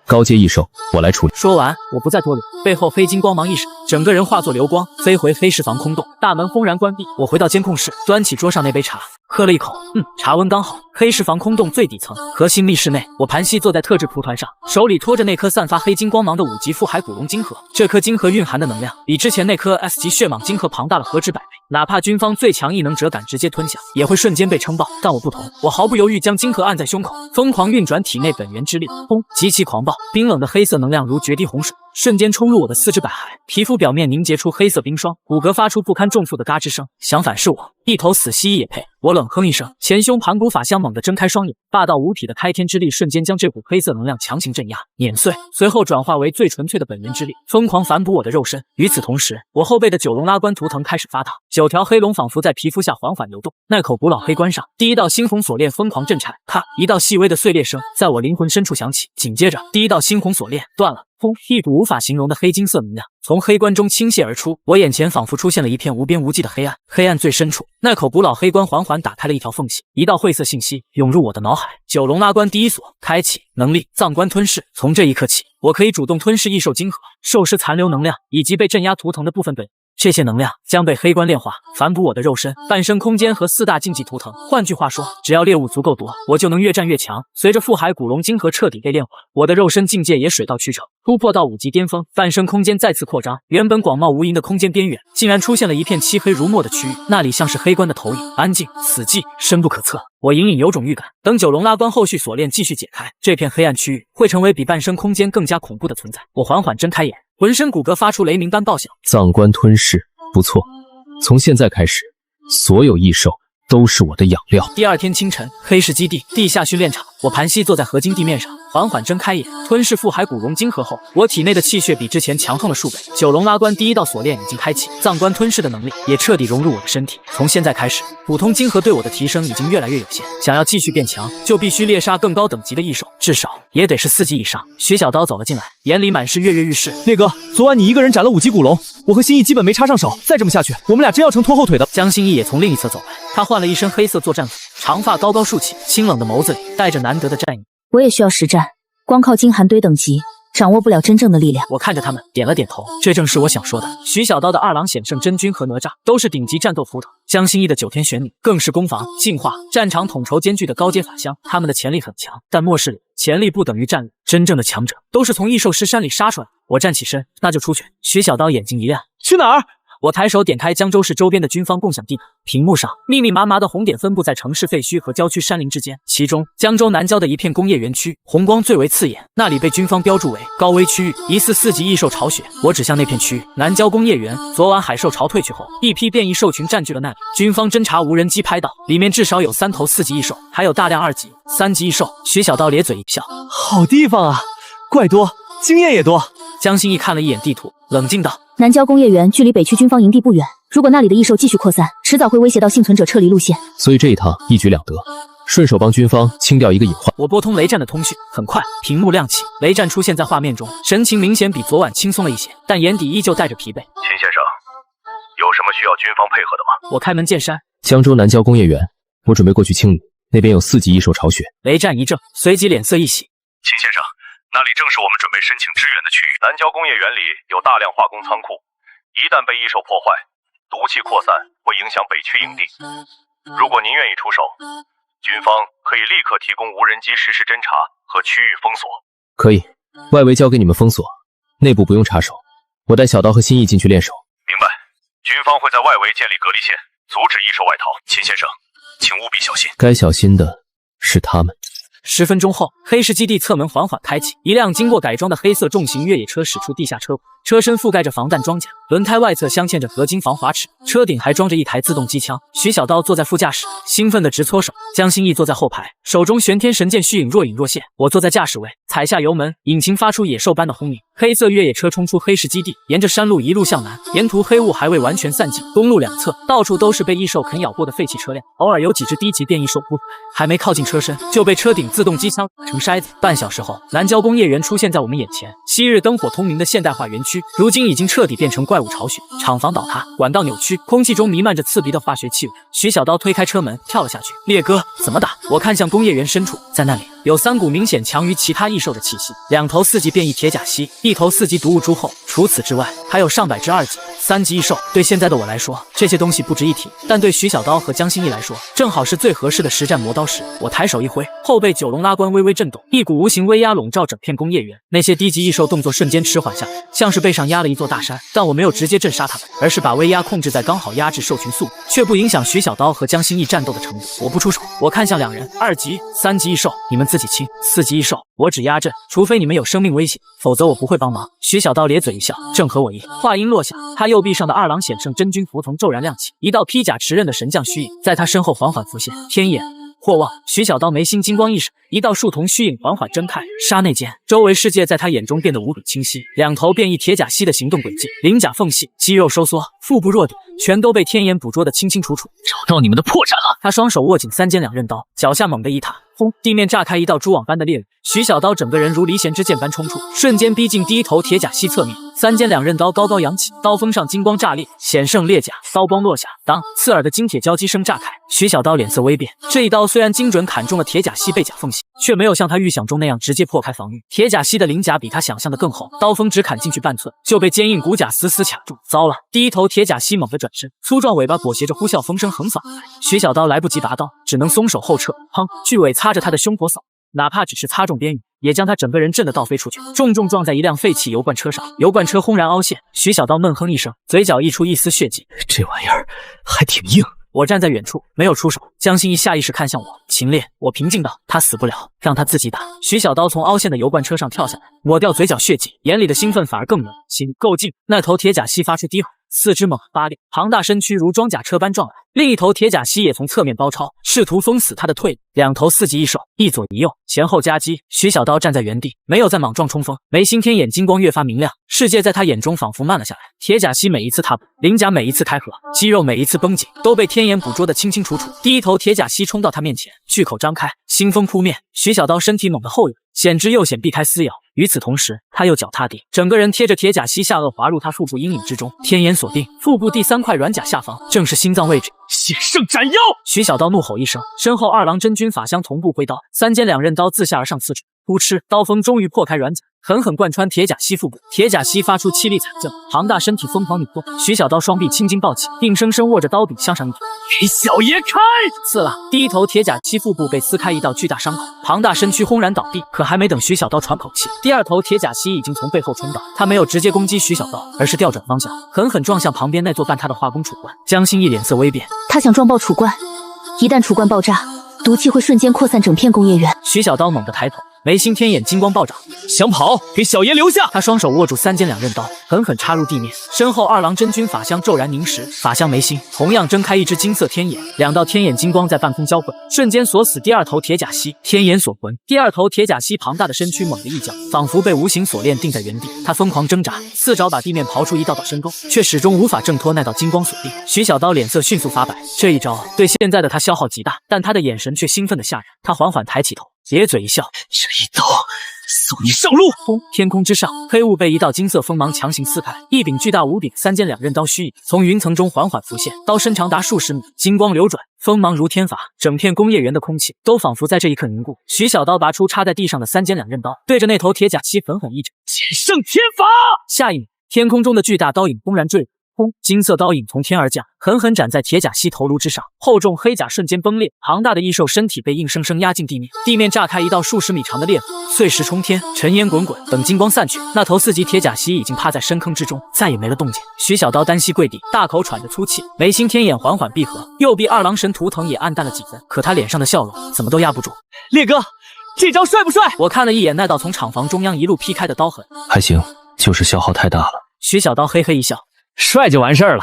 高阶异兽我来处理。说完，我不再多留，背后黑金光芒一闪，整个人化作流光，飞回黑石防空洞。大门轰然关闭，我回到监控室，端起桌上那杯茶，喝了一口，茶温刚好。黑石防空洞最底层核心密室内，我盘膝坐在特制蒲团上，手里托着那颗散发黑金光芒的5级腹海古龙金核。这颗金核蕴含的能量比之前那颗 S 级血蟒金核庞大了何止100倍，哪怕军方最强异能者敢直接吞下，也会瞬间被撑爆。但我不同，我毫不犹豫将金核按在胸口，疯狂运转体内本源之力，轰！极其狂暴，冰冷的黑色能量如决堤洪水，瞬间冲入我的四肢百骸，皮肤表面凝结出黑色冰霜，骨骼发出不堪重负的嘎吱声。想反噬我，一头死蜥蜴也配！我冷哼一声，前胸盘古法相猛地睁开双眼，霸道无匹的开天之力瞬间将这股黑色能量强行镇压、碾碎，随后转化为最纯粹的本源之力，疯狂反哺我的肉身。与此同时，我后背的九龙拉关图腾开始发烫，9条黑龙仿佛在皮肤下缓缓流动。那口古老黑关上，第一道猩红锁链疯狂震颤，咔，一道细微的碎裂声在我灵魂深处响起，紧接着第一道猩红锁链断了。轰！一股无法形容的黑金色能量从黑棺中倾泻而出，我眼前仿佛出现了一片无边无际的黑暗。黑暗最深处，那口古老黑棺缓缓打开了一条缝隙，一道晦涩信息涌入我的脑海。九龙拉棺第一锁开启，能力藏棺吞噬。从这一刻起，我可以主动吞噬异兽晶核、兽尸残留能量以及被镇压图腾的部分本。这些能量将被黑棺炼化，反哺我的肉身、半生空间和4大禁忌图腾。换句话说，只要猎物足够多，我就能越战越强。随着腹海古龙晶核彻底被炼化，我的肉身境界也水到渠成，突破到5级巅峰。半生空间再次扩张，原本广袤无垠的空间边缘，竟然出现了一片漆黑如墨的区域，那里像是黑棺的投影，安静、死寂、深不可测。我隐隐有种预感，等九龙拉棺后续锁链继续解开，这片黑暗区域会成为比半生空间更加恐怖的存在。我缓缓睁开眼，浑身骨骼发出雷鸣般爆响。藏棺吞噬，不错。从现在开始，所有异兽都是我的养料。第二天清晨，黑市基地地下训练场，我盘膝坐在合金地面上，缓缓睁开眼。吞噬腹海古龙晶核后，我体内的气血比之前强横了数倍。九龙拉棺第一道锁链已经开启，藏棺吞噬的能力也彻底融入我的身体。从现在开始，普通晶核对我的提升已经越来越有限。想要继续变强，就必须猎杀更高等级的异兽，至少也得是4级以上。徐小刀走了进来，眼里满是跃跃欲试。烈哥，昨晚你一个人斩了5级古龙，我和心意基本没插上手，再这么下去，我们俩真要成拖后腿的。江心意也从另一侧走来，他换了一身黑色作战服，长发高高竖起，清冷的眸子里带着难得的战意。我也需要实战，光靠金寒堆等级掌握不了真正的力量。我看着他们点了点头，这正是我想说的。徐小刀的2郎显圣真君和哪吒都是顶级战斗图腾，江心意的九天玄女更是攻防、进化、战场统筹兼具的高阶法相。他们的潜力很强，但末世里潜力不等于战力，真正的强者都是从异兽尸山里杀出来。我站起身，那就出去。徐小刀眼睛一亮，去哪儿？我抬手点开江州市周边的军方共享地图，屏幕上密密麻麻的红点分布在城市废墟和郊区山林之间，其中江州南郊的一片工业园区红光最为刺眼，那里被军方标注为高危区域，疑似4级异兽巢穴。我指向那片区域，南郊工业园，昨晚海兽潮退去后，一批变异兽群占据了那里，军方侦察无人机拍到，里面至少有3头4级异兽，还有大量2级、3级异兽。徐小刀咧嘴一笑，好地方啊，怪多，经验也多。江心意看了一眼地图，冷静道：南郊工业园距离北区军方营地不远，如果那里的异兽继续扩散，迟早会威胁到幸存者撤离路线。所以这一趟一举两得，顺手帮军方清掉一个隐患。我拨通雷战的通讯，很快屏幕亮起，雷战出现在画面中，神情明显比昨晚轻松了一些，但眼底依旧带着疲惫。秦先生，有什么需要军方配合的吗？我开门见山。江州南郊工业园，我准备过去清理，那边有4级异兽巢穴。雷战一怔，随即脸色一喜。秦先生，那里正是我们准备申请支援的区域。南郊工业园里有大量化工仓库，一旦被异兽破坏，毒气扩散会影响北区营地。如果您愿意出手，军方可以立刻提供无人机实时侦查和区域封锁。可以，外围交给你们封锁，内部不用插手，我带小刀和心意进去练手。明白，军方会在外围建立隔离线，阻止异兽外逃。秦先生，请务必小心。该小心的是他们。10分钟后，黑市基地侧门缓缓开启，一辆经过改装的黑色重型越野车驶出地下车库，车身覆盖着防弹装甲，轮胎外侧镶嵌着合金防滑齿，车顶还装着一台自动机枪。徐小刀坐在副驾驶，兴奋地直搓手；江心意坐在后排，手中玄天神剑虚影若隐若现。我坐在驾驶位，踩下油门，引擎发出野兽般的轰鸣。黑色越野车冲出黑市基地，沿着山路一路向南，沿途黑雾还未完全散尽，公路两侧到处都是被异兽啃咬过的废弃车辆，偶尔有几只低级变异兽不还没靠近车身，就被车顶自动机枪打成筛子。半小时后，南郊工业园出现在我们眼前，昔日灯火通明的现代化园区，如今已经彻底变成怪物巢穴，厂房倒塌，管道扭曲，空气中弥漫着刺鼻的化学气味。徐小刀推开车门，跳了下去。烈哥，怎么打？我看向工业园深处，在那里有3股明显强于其他异兽的气息，2头4级变异铁甲蜥，1头4级毒物猪后。除此之外，还有上百只2级、3级异兽。对现在的我来说，这些东西不值一提，但对徐小刀和江心意来说，正好是最合适的实战磨刀石。我抬手一挥，后背九龙拉关微微震动，一股无形威压笼罩整片工业园。那些低级异兽动作瞬间迟缓下来，像是背上压了一座大山。但我没有直接震杀他们，而是把威压控制在刚好压制兽群速度，却不影响徐小刀和江心意战斗的程度。我不出手，我看向2人，2级、3级异兽你们自己清，4级异兽我只压阵，除非你们有生命危险，否则我不会帮忙。徐小刀咧嘴一笑，正合我意。话音落下，他右臂上的2郎显圣真君符腾骤然亮起，一道披甲持刃的神将虚影在他身后缓缓浮现。天眼霍望，徐小刀眉心金光一闪，一道树瞳虚影缓缓睁开，刹那间，周围世界在他眼中变得无比清晰。2头变异铁甲蜥的行动轨迹，鳞甲缝隙，肌肉收缩，腹部弱点，全都被天眼捕捉得清清楚楚。找到你们的破绽了！他双手握紧3尖2刃刀，脚下猛地一踏，轰！地面炸开一道蛛网般的裂纹，徐小刀整个人如离弦之箭般冲出，瞬间逼近第一头铁甲蜥侧面。三尖两刃刀高高扬起，刀锋上金光炸裂，险胜裂甲，刀光落下，当刺耳的金铁交击声炸开。徐小刀脸色微变，这一刀虽然精准砍中了铁甲蜥背甲缝隙，却没有像他预想中那样直接破开防御。铁甲蜥的鳞甲比他想象的更厚，刀锋只砍进去半寸，就被坚硬骨甲死死卡住。糟了！第一头铁甲蜥猛地转身，粗壮尾巴裹挟着呼啸风声横扫而来。徐小刀来不及拔刀，只能松手后撤。砰！巨尾擦着他的胸脯扫，哪怕只是擦中边缘，也将他整个人震得倒飞出去，重重撞在一辆废弃油罐车上，油罐车轰然凹陷。徐小刀闷哼一声，嘴角溢出一丝血迹。这玩意儿还挺硬。我站在远处，没有出手。江心怡下意识看向我，秦烈，我平静道：“他死不了，让他自己打。”徐小刀从凹陷的油罐车上跳下来，抹掉嘴角血迹，眼里的兴奋反而更浓。心够劲！那头铁甲蜥发出低吼，四肢猛发力，庞大身躯如装甲车般撞来。另一头铁甲蜥也从侧面包抄，试图封死他的退路。两头四级一手，一左一右，前后夹击。徐小刀站在原地，没有再莽撞冲锋。眉心天眼金光越发明亮，世界在他眼中仿佛慢了下来。铁甲蜥每一次踏步，鳞甲每一次开合，肌肉每一次绷紧，都被天眼捕捉得清清楚楚。第一头铁甲蜥冲到他面前，巨口张开，腥风扑面。徐小刀身体猛地后跃，险之又险，避开撕咬。与此同时，他又脚踏地，整个人贴着铁甲蜥下颚滑入他腹部阴影之中。天眼锁定腹部第3块软甲下方，正是心脏位置。险胜斩妖！徐小刀怒吼一声，身后二郎真君法相同步挥刀，三尖两刃刀自下而上刺出。扑哧，刀锋终于破开软甲，狠狠贯穿铁甲蜥腹部。铁甲蜥发出凄厉惨叫，庞大身体疯狂扭动。徐小刀双臂青筋暴起，硬生生握着刀柄向上一推，给小爷开！刺啦！第一头铁甲蜥腹部被撕开一道巨大伤口，庞大身躯轰然倒地。可还没等徐小刀喘口气，第二头铁甲蜥已经从背后冲到，他没有直接攻击徐小刀，而是调转方向，狠狠撞向旁边那座伴他的化工储罐。江心怡脸色微变，他想撞爆储罐，一旦储罐爆炸，毒气会瞬间扩散整片工业园。徐小刀猛地抬头，眉心天眼金光暴涨，想跑，给小爷留下！他双手握住三尖两刃刀，狠狠插入地面。身后二郎真君法相骤然凝实，法相眉心同样睁开一只金色天眼，两道天眼金光在半空交汇，瞬间锁死第二头铁甲蜥。天眼锁魂，第二头铁甲蜥庞大的身躯猛地一叫，仿佛被无形锁链定在原地。他疯狂挣扎，四爪把地面刨出一道道深沟，却始终无法挣脱那道金光锁定。徐小刀脸色迅速发白，这一招对现在的他消耗极大，但他的眼神却兴奋的吓人。他缓缓抬起头，咧嘴一笑，这一刀送你上路！轰！天空之上，黑雾被一道金色锋芒强行撕开，一柄巨大无比的三尖两刃刀虚影从云层中缓缓浮现，刀身长达数十米，金光流转，锋芒如天罚，整片工业园的空气都仿佛在这一刻凝固。徐小刀拔出插在地上的三尖两刃刀，对着那头铁甲蜥狠狠一指，剑圣天罚！下一秒，天空中的巨大刀影轰然坠落。轰！金色刀影从天而降，狠狠斩在铁甲蜥头颅之上，厚重黑甲瞬间崩裂，庞大的异兽身体被硬生生压进地面，地面炸开一道数十米长的裂痕，碎石冲天，尘烟滚滚。等金光散去，那头4级铁甲蜥已经趴在深坑之中，再也没了动静。徐小刀单膝跪地，大口喘着粗气，眉心天眼缓缓闭合，右臂二郎神图腾也暗淡了几分，可他脸上的笑容怎么都压不住。烈哥，这招帅不帅？我看了一眼那道从厂房中央一路劈开的刀痕，还行，就是消耗太大了。徐小刀嘿嘿一笑，帅就完事儿了。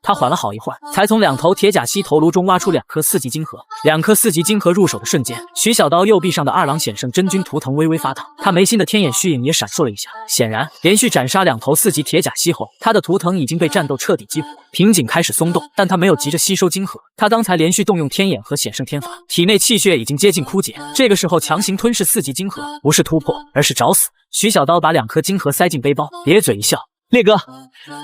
他缓了好一会儿，才从两头铁甲蜥头颅中挖出2颗4级金核。2颗4级金核入手的瞬间，徐小刀右臂上的二郎显圣真君图腾微微发烫，他眉心的天眼虚影也闪烁了一下。显然，连续斩杀2头4级铁甲蜥后，他的图腾已经被战斗彻底激活，瓶颈开始松动，但他没有急着吸收金核。他刚才连续动用天眼和显圣天法，体内气血已经接近枯竭，这个时候强行吞噬4级金核，不是突破，而是找死。徐小刀把2颗金核塞进背包，咧嘴一笑：“烈哥，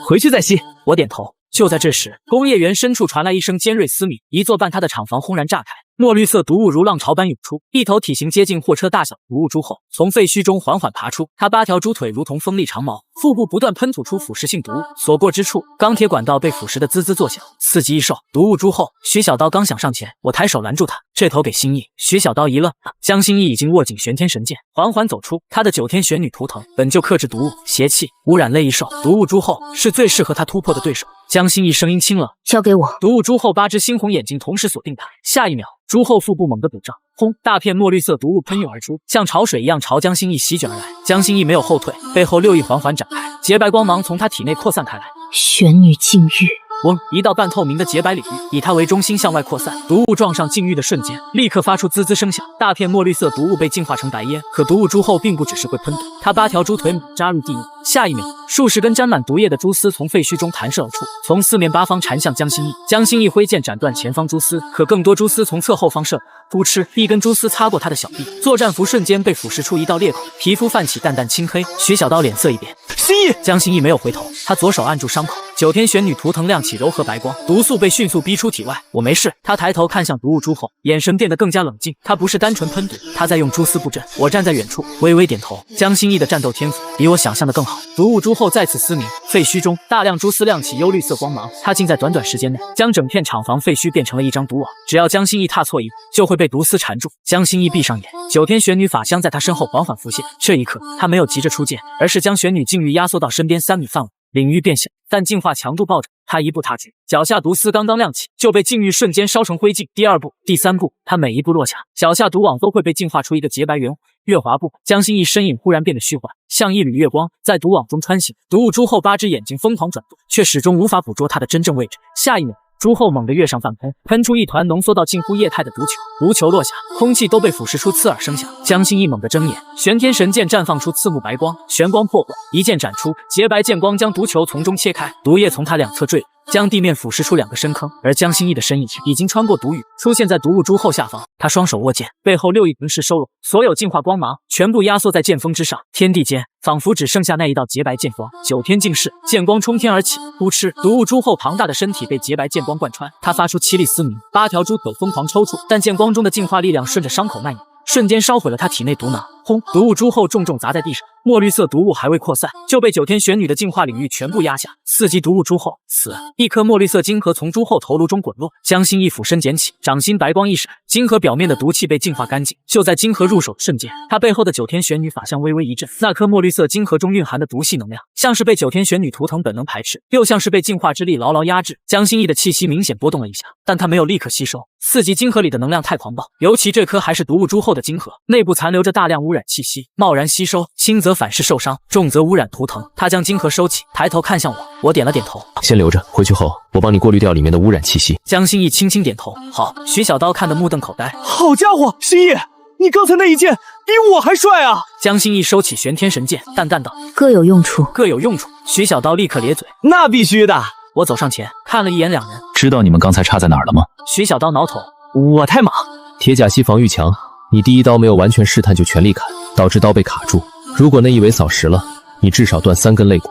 回去再吸。”我点头。就在这时，工业园深处传来一声尖锐嘶鸣，一座半塌的厂房轰然炸开，墨绿色毒雾如浪潮般涌出，一头体型接近货车大小的毒雾猪后从废墟中缓缓爬出，它8条猪腿如同锋利长矛，腹部不断喷吐出腐蚀性毒雾，所过之处，钢铁管道被腐蚀得滋滋作响。4级一兽，毒雾猪后，徐小刀刚想上前，我抬手拦住他，这头给心意。徐小刀一愣，江心意已经握紧玄天神剑，缓缓走出，他的9天玄女图腾本就克制毒雾、邪气、污染类异兽，毒雾猪后是最适合他突破的对手。江心意声音轻冷，交给我。毒雾猪后8只猩红眼睛同时锁定他，下一秒，猪后腹部猛地鼓胀，轰！大片墨绿色毒雾喷涌而出，像潮水一样朝江心意席卷而来。江心意没有后退，背后6翼缓缓展开，洁白光芒从他体内扩散开来。玄女禁欲。嗡！一道半透明的洁白领域以它为中心向外扩散，毒雾撞上禁域的瞬间，立刻发出滋滋声响，大片墨绿色毒雾被净化成白烟。可毒雾猪后并不只是会喷吐，它8条猪腿猛扎入地面，下一秒，数十根沾满毒液的蛛丝从废墟中弹射而出，从四面八方缠向江心义。江心义挥剑斩断前方蛛丝，可更多蛛丝从侧后方射来。噗嗤，一根蛛丝擦过他的小臂，作战服瞬间被腐蚀出一道裂口，皮肤泛起淡淡青黑。徐小刀脸色一变，心意。江心义没有回头，他左手按住伤口，九天玄女图腾亮起柔和白光，毒素被迅速逼出体外。我没事。他抬头看向毒物蛛后，眼神变得更加冷静。他不是单纯喷毒，他在用蛛丝布阵。我站在远处，微微点头。江心义的战斗天赋比我想象的更好。毒物蛛后再次嘶鸣，废墟中大量蛛丝亮起幽绿色光芒，他竟在短短时间内将整片厂房废墟变成了一张毒网。只要江心义踏错一步，就会被毒丝缠住。江心义闭上眼，九天玄女法相在他身后缓缓浮现。这一刻，他没有急着出剑，而是将玄女境域压缩到身边3米范围，领域变小，但净化强度暴涨。他一步踏进，脚下毒丝刚刚亮起，就被境域瞬间烧成灰烬。第2步、第3步，他每一步落下，脚下毒网都会被净化出一个洁白圆月滑步。江心义身影忽然变得虚幻，像一缕月光在毒网中穿行。毒物蛛后8只眼睛疯狂转动，却始终无法捕捉他的真正位置。下一秒，蛛后猛地跃上半空，喷出一团浓缩到近乎液态的毒球，毒球落下，空气都被腐蚀出刺耳声响。江心义猛地睁眼，玄天神剑绽放出刺目白光，玄光破幻，一剑斩出，洁白剑光将毒球从中切开，毒液从他两侧坠落，将地面腐蚀出2个深坑。而江心义的身影已经穿过毒雨，出现在毒物蛛后下方。他双手握剑，背后6翼腾势收拢，所有净化光芒全部压缩在剑锋之上。天地间仿佛只剩下那一道洁白剑锋，九天尽释，剑光冲天而起。噗嗤，毒物蛛后庞大的身体被洁白剑光贯穿，他发出凄厉嘶鸣，8条蛛腿疯狂抽搐，但剑光中的净化力量顺着伤口蔓延，瞬间烧毁了他体内毒囊。轰！毒物蛛后重重砸在地上，墨绿色毒物还未扩散，就被九天玄女的净化领域全部压下。4级毒物蛛后死，一颗墨绿色晶核从蛛后头颅中滚落。江心义俯身捡起，掌心白光一闪，晶核表面的毒气被净化干净。就在晶核入手的瞬间，他背后的九天玄女法相微微一震，那颗墨绿色晶核中蕴含的毒系能量，像是被九天玄女图腾本能排斥，又像是被净化之力牢牢压制。江心义的气息明显波动了一下，但他没有立刻吸收。4级晶核里的能量太狂暴，尤其这颗还是毒物蛛后的晶核，内部残留着大量污染气息，贸然吸收，轻则反噬受伤，重则污染图腾。他将晶核收起，抬头看向我，我点了点头，先留着，回去后我帮你过滤掉里面的污染气息。江心义轻轻点头，好。徐小刀看得目瞪口呆，好家伙，心义，你刚才那一剑比我还帅啊！江心义收起玄天神剑，淡淡道：各有用处，各有用处。徐小刀立刻咧嘴，那必须的。我走上前看了一眼2人，知道你们刚才差在哪儿了吗？徐小刀挠头，我太莽。铁甲系防御强，你第一刀没有完全试探就全力砍，导致刀被卡住。如果那一尾扫实了，你至少断3根肋骨。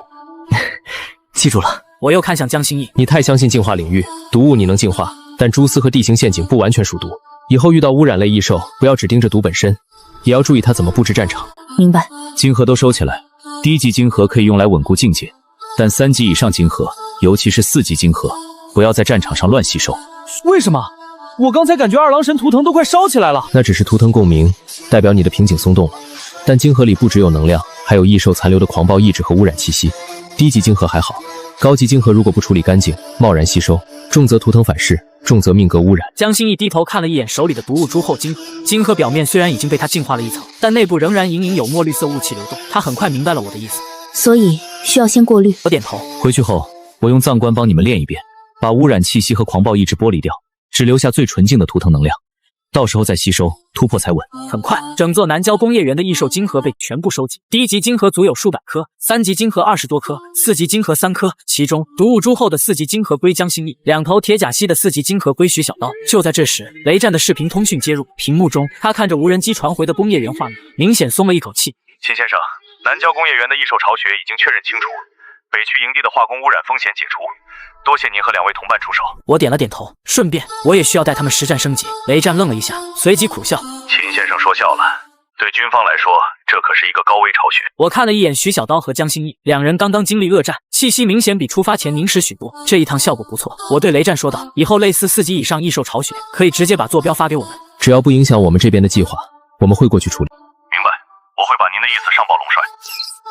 记住了。我又看向江心义，你太相信净化领域，毒物你能净化，但蛛丝和地形陷阱不完全属毒。以后遇到污染类异兽，不要只盯着毒本身，也要注意它怎么布置战场。明白。晶核都收起来，低级晶核可以用来稳固境界，但3级以上晶核，尤其是4级晶核，不要在战场上乱吸收。为什么？我刚才感觉2郎神图腾都快烧起来了。那只是图腾共鸣，代表你的瓶颈松动了。但晶核里不只有能量，还有异兽残留的狂暴意志和污染气息。低级晶核还好，高级晶核如果不处理干净，贸然吸收，重则图腾反噬，重则命格污染。江心义低头看了一眼手里的毒物蛛后晶核，晶核表面虽然已经被他净化了一层，但内部仍然隐隐有墨绿色雾气流动。他很快明白了我的意思，所以需要先过滤。我点头。回去后，我用藏棺帮你们练一遍，把污染气息和狂暴意志剥离掉，只留下最纯净的图腾能量，到时候再吸收，突破才稳。很快，整座南郊工业园的异兽晶核被全部收集。低级晶核足有数百颗，3级晶核20多颗，4级晶核3颗。其中毒物蛛后的4级晶核归江心义，2头铁甲蜥的4级晶核归徐小刀。就在这时，雷战的视频通讯接入，屏幕中他看着无人机传回的工业园画面，明显松了一口气。秦先生，南郊工业园的异兽巢穴已经确认清楚，北区营地的化工污染风险解除。多谢您和2位同伴出手。我点了点头，顺便我也需要带他们实战升级。雷战愣了一下，随即苦笑：秦先生说笑了，对军方来说，这可是一个高危巢穴。我看了一眼徐小刀和江心义，2人刚刚经历恶战，气息明显比出发前凝实许多，这一趟效果不错。我对雷战说道：以后类似4级以上异兽巢穴，可以直接把坐标发给我们，只要不影响我们这边的计划，我们会过去处理。明白，我会把您的意思上报龙帅。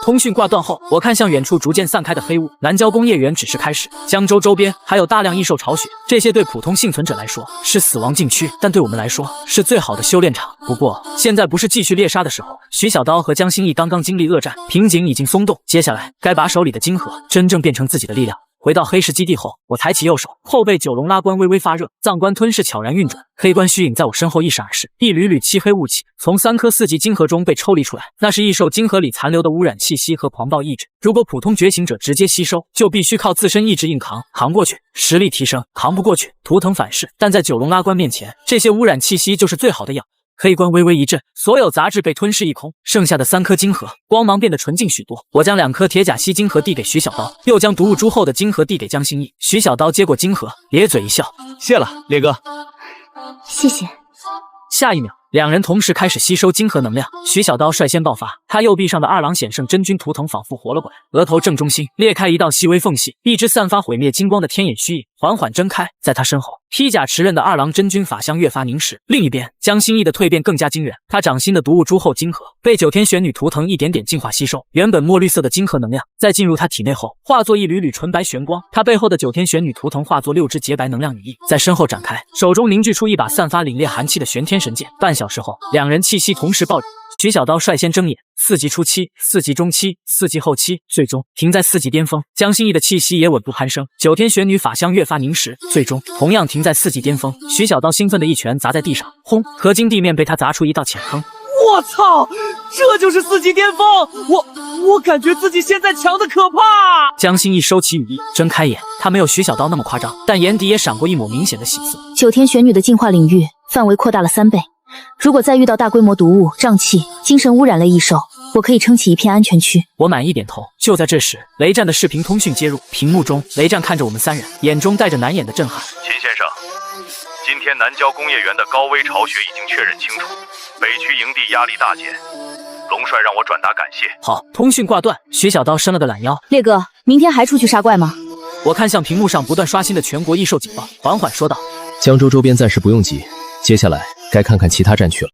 通讯挂断后，我看向远处逐渐散开的黑雾，南郊工业园只是开始，江州周边还有大量异兽巢穴，这些对普通幸存者来说是死亡禁区，但对我们来说是最好的修炼场。不过现在不是继续猎杀的时候，徐小刀和江心义刚刚经历恶战，瓶颈已经松动，接下来该把手里的晶核真正变成自己的力量。回到黑石基地后，我抬起右手，后背九龙拉关微微发热，藏关吞噬悄然运转，黑关虚影在我身后一闪而逝，一缕缕漆黑雾气从3颗4级金河中被抽离出来，那是异兽金河里残留的污染气息和狂暴意志。如果普通觉醒者直接吸收，就必须靠自身意志硬扛，扛过去，实力提升；扛不过去，图腾反噬。但在九龙拉关面前，这些污染气息就是最好的药。黑关微微一震，所有杂质被吞噬一空，剩下的3颗金河光芒变得纯净许多。我将2颗铁甲烯金河递给徐小刀，又将毒物株后的金河递给江心意。徐小刀接过金河，咧嘴一笑：“谢了，烈哥。”谢谢。下一秒，两人同时开始吸收金河能量。徐小刀率先爆发，他右臂上的2郎显圣真君图腾仿佛活了过来，额头正中心裂开一道细微缝隙，一只散发毁灭金光的天眼虚影缓缓睁开，在他身后，披甲持刃的2郎真君法相越发凝实。另一边，江心意的蜕变更加惊人，他掌心的毒物株后金河被九天玄女图腾一点点净化吸收，原本墨绿色的金河能量在进入他体内后，化作一缕缕纯白玄光。他背后的九天玄女图腾化作6只洁白能量羽翼，在身后展开，手中凝聚出一把散发凛冽寒气的玄天神剑。半小时后，两人气息同时爆炸。徐小刀率先睁眼，4级初期、4级中期、4级后期，最终停在4级巅峰。江心意的气息也稳步攀升，九天玄女法相越发凝实，最终同样停在4级巅峰。徐小刀兴奋的一拳砸在地上，轰！合金地面被他砸出一道浅坑。我操，这就是4级巅峰！我感觉自己现在强的可怕。江心意收起羽翼，睁开眼，他没有徐小刀那么夸张，但眼底也闪过一抹明显的喜色。九天玄女的进化领域范围扩大了3倍。如果再遇到大规模毒物、瘴气、精神污染类异兽，我可以撑起一片安全区。我满意点头。就在这时，雷战的视频通讯接入，屏幕中，雷战看着我们3人，眼中带着难掩的震撼。秦先生，今天南郊工业园的高危巢穴已经确认清楚，北区营地压力大减。龙帅让我转达感谢。好，通讯挂断。徐小刀伸了个懒腰。烈哥，明天还出去杀怪吗？我看向屏幕上不断刷新的全国异兽警报，缓缓说道：江州周边暂时不用急，接下来该看看其他战区了。